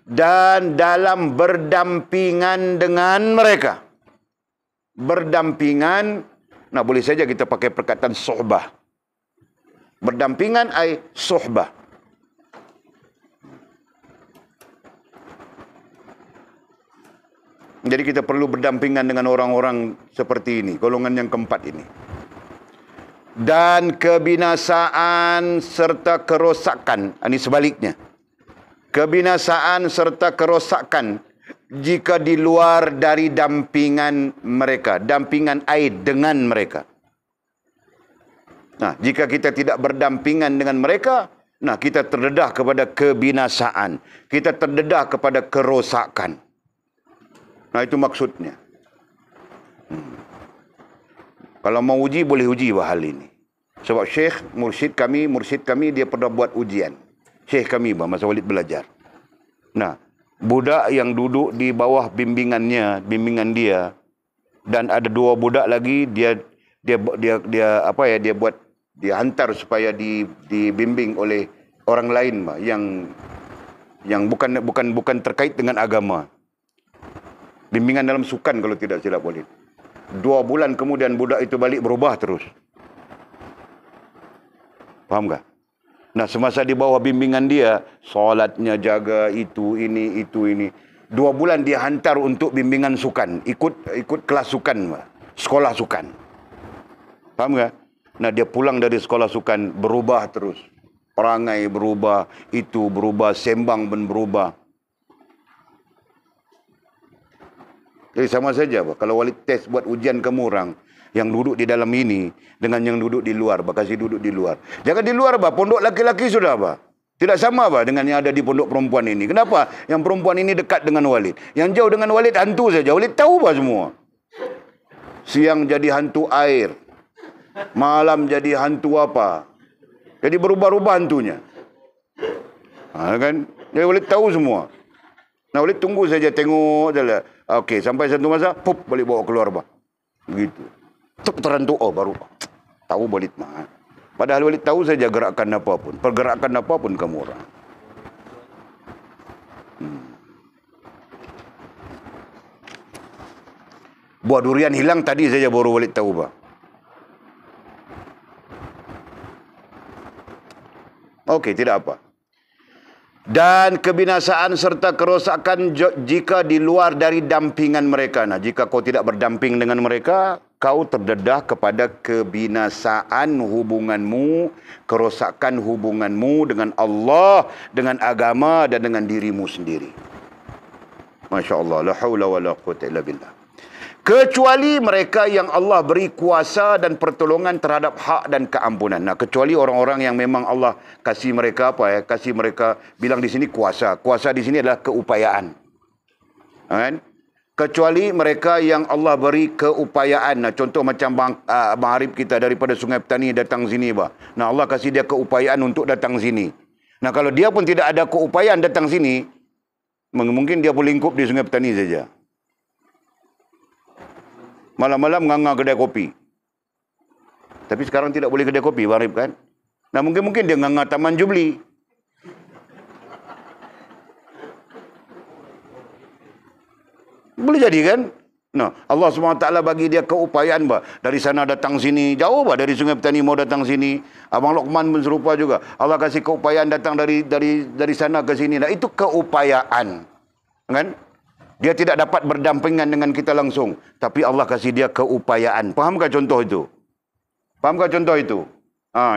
Dan dalam berdampingan dengan mereka. Berdampingan, nah boleh saja kita pakai perkataan sohbah. Berdampingan ay sohbah. Jadi kita perlu berdampingan dengan orang-orang seperti ini, golongan yang keempat ini. Dan kebinasaan serta kerosakan, ini sebaliknya. Kebinasaan serta kerosakan jika di luar dari dampingan mereka. Dampingan aid dengan mereka. Nah, jika kita tidak berdampingan dengan mereka, nah kita terdedah kepada kebinasaan. Kita terdedah kepada kerosakan. Nah, itu maksudnya. Kalau mau uji, boleh uji hal ini. Sebab Syekh, mursyid kami, dia pernah buat ujian. Syekh kami, masa Walid belajar. Nah, budak yang duduk di bawah bimbingan dia, dan ada 2 budak lagi, dia hantar supaya dibimbing oleh orang lain yang bukan terkait dengan agama. Bimbingan dalam sukan kalau tidak silap Walid. 2 bulan kemudian budak itu balik berubah terus. Faham tak? Nah, semasa di bawah bimbingan dia, solatnya jaga itu, ini. 2 bulan dia hantar untuk bimbingan sukan. Ikut kelas sukan, sekolah sukan. Faham tak? Nah, dia pulang dari sekolah sukan, berubah terus. Perangai berubah, itu berubah, sembang pun berubah. Jadi sama saja, kalau Walid test buat ujian kamu orang yang duduk di dalam ini dengan yang duduk di luar, kasih duduk di luar. Jangan di luar, pondok laki-laki sudah, tidak sama dengan yang ada di pondok perempuan ini. Kenapa? Yang perempuan ini dekat dengan Walid. Yang jauh dengan Walid hantu saja. Walid tahu semua. Siang jadi hantu air. Malam jadi hantu apa. Jadi berubah-ubah hantunya. Kan? Jadi Walid tahu semua. Nah, Walid tunggu saja, tengok saja. Okey, sampai satu masa, pup, balik bawa keluar, begitu. Terhantu, baru tahu Walid mah. Padahal Walid tahu saja gerakan apapun, pergerakan apapun kamu orang. Buah durian hilang tadi saja baru Walid tahu, Okey, tidak apa. Dan kebinasaan serta kerosakan jika di luar dari dampingan mereka. Nah, jika kau tidak berdamping dengan mereka, kau terdedah kepada kebinasaan hubunganmu, kerosakan hubunganmu dengan Allah, dengan agama dan dengan dirimu sendiri. Masya Allah, la haula wa la quwwata illa billah. Kecuali mereka yang Allah beri kuasa dan pertolongan terhadap hak dan keampunan. Nah, kecuali orang-orang yang memang Allah kasih mereka kasih mereka, bilang di sini kuasa. Kuasa di sini adalah keupayaan. Kan? Kecuali mereka yang Allah beri keupayaan. Nah, contoh macam Abang Arif kita daripada Sungai Petani datang sini, Nah, Allah kasih dia keupayaan untuk datang sini. Nah, kalau dia pun tidak ada keupayaan datang sini, mungkin dia pun lingkup di Sungai Petani saja. Malam-malam nganga kedai kopi. Tapi sekarang tidak boleh kedai kopi, Bang Arif, kan? Nah, mungkin dia nganga Taman Jubli. Boleh jadi, kan? Nah, Allah SWT bagi dia keupayaan, dari sana datang sini. Jauh, dari Sungai Petani mau datang sini. Abang Lokman pun serupa juga. Allah kasih keupayaan datang dari sana ke sini. Nah, itu keupayaan. Kan? Dia tidak dapat berdampingan dengan kita langsung. Tapi Allah kasih dia keupayaan. Fahamkah contoh itu? Fahamkah contoh itu?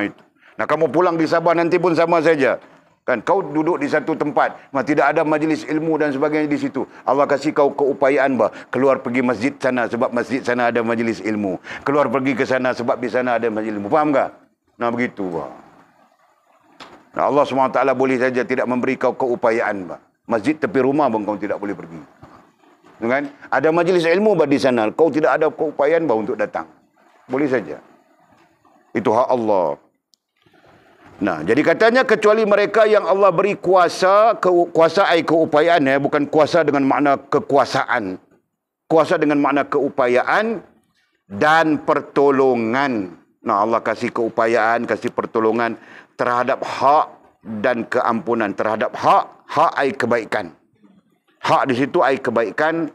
Itu. Nah, kamu pulang di Sabah nanti pun sama saja. Kan kau duduk di satu tempat, tidak ada majlis ilmu dan sebagainya di situ. Allah kasih kau keupayaan keluar pergi masjid sana sebab masjid sana ada majlis ilmu. Keluar pergi ke sana sebab di sana ada majlis ilmu. Faham tak? Nah begitu Nah, Allah SWT boleh saja tidak memberi kau keupayaan Masjid tepi rumah kau tidak boleh pergi. Kan? Ada majlis ilmu di sana, kau tidak ada keupayaan untuk datang. Boleh saja. Itu hak Allah. Nah, jadi katanya kecuali mereka yang Allah beri kuasa, kuasa keupayaan bukan kuasa dengan makna kekuasaan. Kuasa dengan makna keupayaan dan pertolongan. Nah, Allah kasih keupayaan, kasih pertolongan terhadap hak dan keampunan. Terhadap hak kebaikan. Hak di situ kebaikan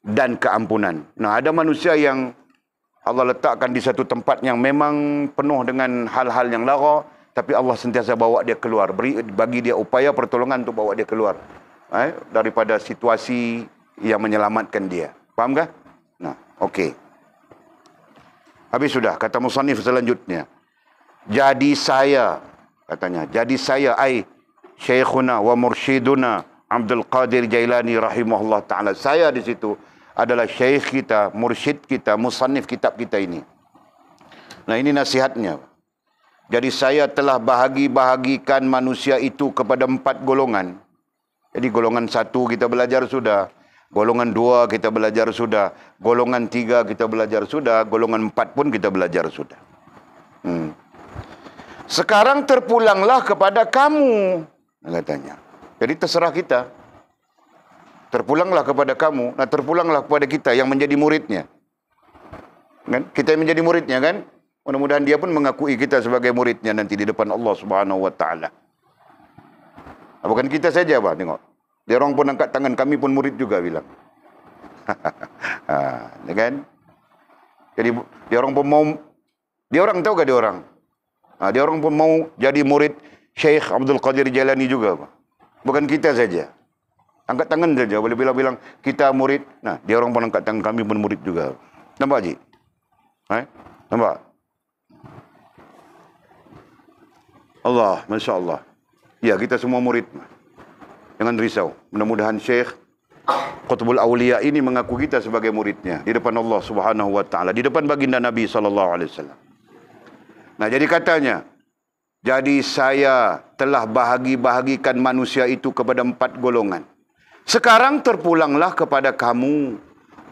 dan keampunan. Nah, ada manusia yang Allah letakkan di satu tempat yang memang penuh dengan hal-hal yang lara, tapi Allah sentiasa bawa dia keluar, bagi dia upaya pertolongan untuk bawa dia keluar daripada situasi yang menyelamatkan dia. Faham kah? Nah, okey. Habis sudah, kata musannif selanjutnya. Jadi saya, katanya, jadi saya Syekhuna wa Mursyiduna Abdul Qadir Jailani rahimahullah ta'ala. Saya di situ adalah syekh kita, mursyid kita, musannif kitab kita ini. Nah, ini nasihatnya. Jadi saya telah bahagikan manusia itu kepada 4 golongan. Jadi golongan 1 kita belajar sudah. Golongan 2 kita belajar sudah. Golongan 3 kita belajar sudah. Golongan 4 pun kita belajar sudah. Sekarang terpulanglah kepada kamu, katanya. Jadi terserah kita. Terpulanglah kepada kamu. Nah, terpulanglah kepada kita yang menjadi muridnya. Kan? Kita yang menjadi muridnya kan? Mudah-mudahan dia pun mengakui kita sebagai muridnya nanti di depan Allah Subhanahu wa taala. Bukan kita saja, tengok. Dia orang pun angkat tangan, kami pun murid juga bilang. Kan? Jadi dia orang pun mau, dia orang tahu ke dia orang? Dia orang pun mau jadi murid Syekh Abdul Qadir Jailani juga, bukan kita saja. Angkat tangan saja, boleh bilang kita murid. Nah, dia orang pun angkat tangan, kami pun murid juga. Nampak, Haji? Nampak? Allah, Masya Allah. Ya, kita semua murid. Jangan risau. Mudah-mudahan Syekh Qutbul Awliya ini mengaku kita sebagai muridnya di depan Allah Subhanahu wa taala, di depan baginda Nabi SAW. Nah, jadi katanya, jadi saya telah bahagikan manusia itu kepada 4 golongan. Sekarang terpulanglah kepada kamu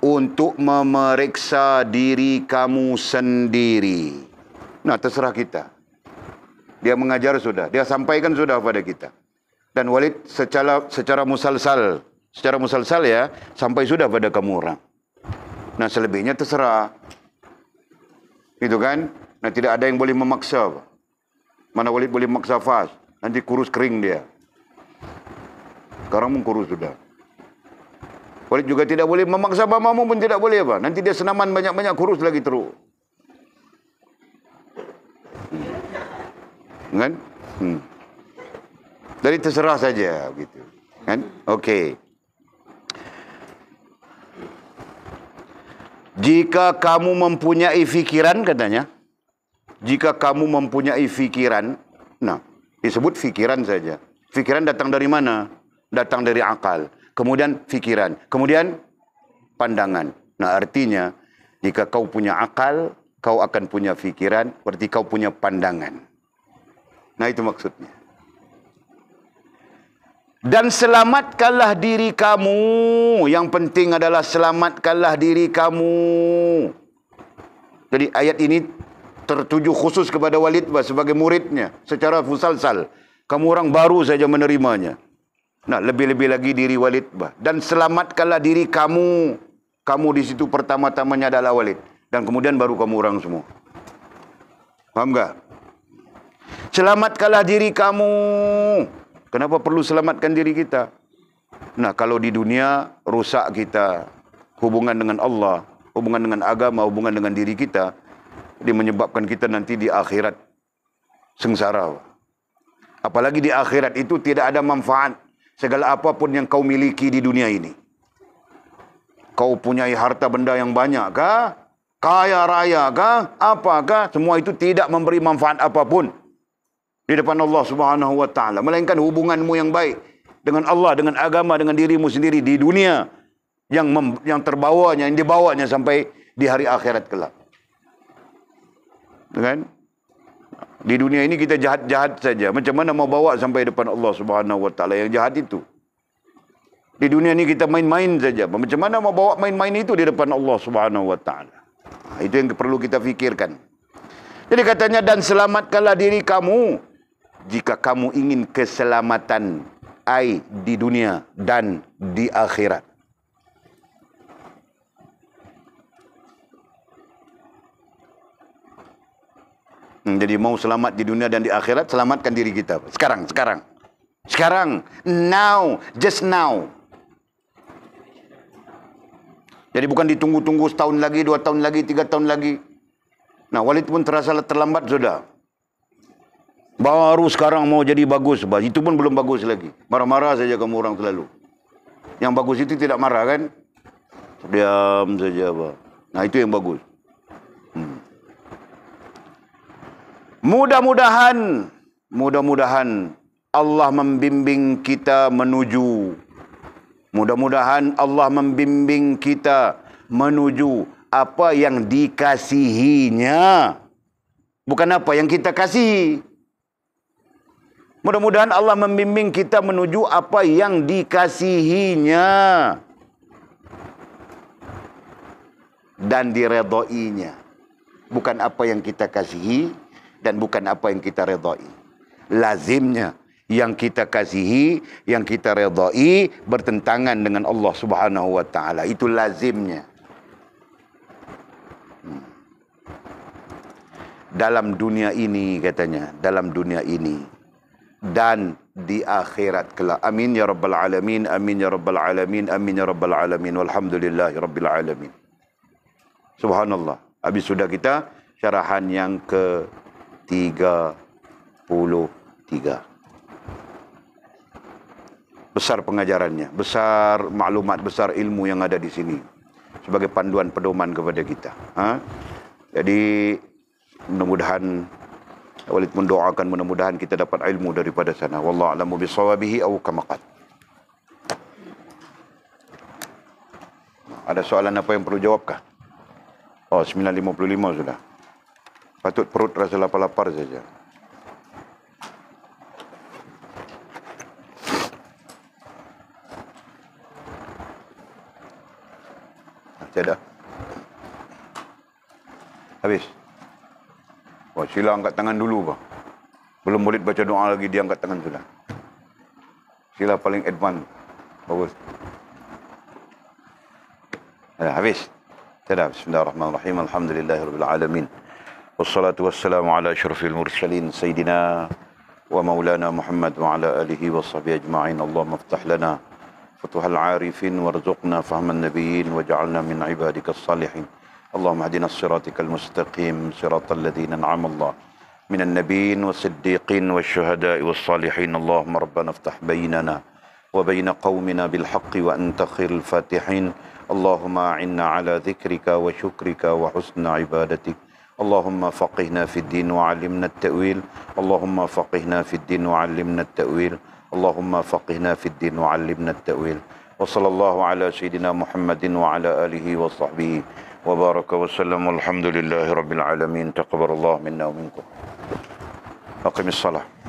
untuk memeriksa diri kamu sendiri. Nah, terserah kita. Dia mengajar sudah, dia sampaikan sudah pada kita. Dan Walid secara musalsal ya, sampai sudah pada kamu orang. Nah, selebihnya terserah. Itu kan? Nah, tidak ada yang boleh memaksa. Mana Walid boleh memaksa Fas, nanti kurus kering dia. Sekarang pun kurus sudah. Walid juga tidak boleh memaksa mamamu pun tidak boleh nanti dia senaman banyak-banyak kurus lagi terus. Kan? Jadi terserah saja gitu. Kan? Okey. Jika kamu mempunyai fikiran, katanya. Jika kamu mempunyai fikiran, nah, disebut fikiran saja. Fikiran datang dari mana? Datang dari akal. Kemudian fikiran. Kemudian pandangan. Nah, artinya jika kau punya akal, kau akan punya fikiran, berarti kau punya pandangan. Nah, itu maksudnya. Dan selamatkanlah diri kamu. Yang penting adalah selamatkanlah diri kamu. Jadi ayat ini tertuju khusus kepada Walid sebagai muridnya. Secara musalsal. Kamu orang baru saja menerimanya. Nah, lebih-lebih lagi diri Walid. Dan selamatkanlah diri kamu. Kamu di situ pertama-tamanya adalah Walid. Dan kemudian baru kamu orang semua. Faham tak? Selamatkanlah diri kamu. Kenapa perlu selamatkan diri kita? Nah, kalau di dunia rusak kita, hubungan dengan Allah, hubungan dengan agama, hubungan dengan diri kita, dia menyebabkan kita nanti di akhirat sengsara. Apalagi di akhirat itu tidak ada manfaat segala apapun yang kau miliki di dunia ini. Kau punyai harta benda yang banyak kah? Kaya raya kah? Apakah? Semua itu tidak memberi manfaat apapun. di depan Allah Subhanahu wa taala, melainkan hubunganmu yang baik dengan Allah, dengan agama, dengan dirimu sendiri di dunia yang terbawanya, yang dibawanya sampai di hari akhirat kelak. Kan? Di dunia ini kita jahat-jahat saja. Macam mana mau bawa sampai depan Allah Subhanahu wa taala yang jahat itu? Di dunia ini kita main-main saja. Macam mana mau bawa main-main itu di depan Allah Subhanahu wa taala? Itu yang perlu kita fikirkan. Jadi katanya, dan selamatkanlah diri kamu jika kamu ingin keselamatan di dunia dan di akhirat. Jadi mau selamat di dunia dan di akhirat, selamatkan diri kita. Sekarang, now, just now. Jadi bukan ditunggu-tunggu setahun lagi, 2 tahun lagi, 3 tahun lagi. Nah, walaupun terasa terlambat sudah. Baru sekarang mau jadi bagus, itu pun belum bagus lagi. Marah-marah saja kamu orang selalu. Yang bagus itu tidak marah kan? Diam saja, Pak. Nah, itu yang bagus. Mudah-mudahan Allah membimbing kita menuju. Mudah-mudahan Allah membimbing kita menuju apa yang dikasihinya. Bukan apa yang kita kasihi. Mudah-mudahan Allah membimbing kita menuju apa yang dikasihinya dan diredainya. Bukan apa yang kita kasihi dan bukan apa yang kita redai. Lazimnya yang kita kasihi, yang kita redai bertentangan dengan Allah Subhanahu wa taala. Itu lazimnya. Dalam dunia ini katanya, dalam dunia ini dan di akhirat kelak. Amin ya rabbal alamin, amin ya rabbal alamin, amin ya rabbal alamin. Walhamdulillahi rabbil alamin. Subhanallah. Habis sudah kita syarahan yang ke-33. Besar pengajarannya, besar maklumat, besar ilmu yang ada di sini sebagai panduan pedoman kepada kita. Jadi mudah-mudahan Walid mendoakan mudah-mudahan kita dapat ilmu daripada sana. Wallahu a'lamu bishawabihi aw kama qala. Ada soalan apa yang perlu jawabkah? Oh, 9.55 sudah. Patut perut rasa lapar-lapar saja. Tidak. Habis. Wah, sila angkat tangan dulu, Pak. Belum boleh baca doa lagi, dia angkat tangan sudah. Sila paling advance. Bagus. Habis. Tidak. Bismillahirrahmanirrahim. Alhamdulillahirabbil alamin. Wassalatu wassalamu ala asyrafil mursalin sayyidina wa maulana Muhammad wa ala alihi wa sahbihi ajma'in. Allahumma iftah lana futuhal arifin warzuqna fahman nabiyyin waj'alna min ibadikas salihin. اللهم اهدنا الصراط المستقيم صراط الذين انعم الله من النبيين والصديقين والشهداء والصالحين. اللهم ربنا افتح بيننا وبين قومنا بالحق وأنت خير الفاتحين. اللهم أعنا على ذكرك وشكرك وحسن عبادتك. اللهم فقهنا في الدين وعلمنا التأويل. اللهم فقهنا في الدين وعلمنا التأويل. اللهم فقهنا في الدين وعلمنا التأويل. وصلى الله على سيدنا محمد وعلى آله وصحبه وبارك وسلم. والحمد لله رب العالمين. تقبل الله منا ومنكم. أقم الصلاة.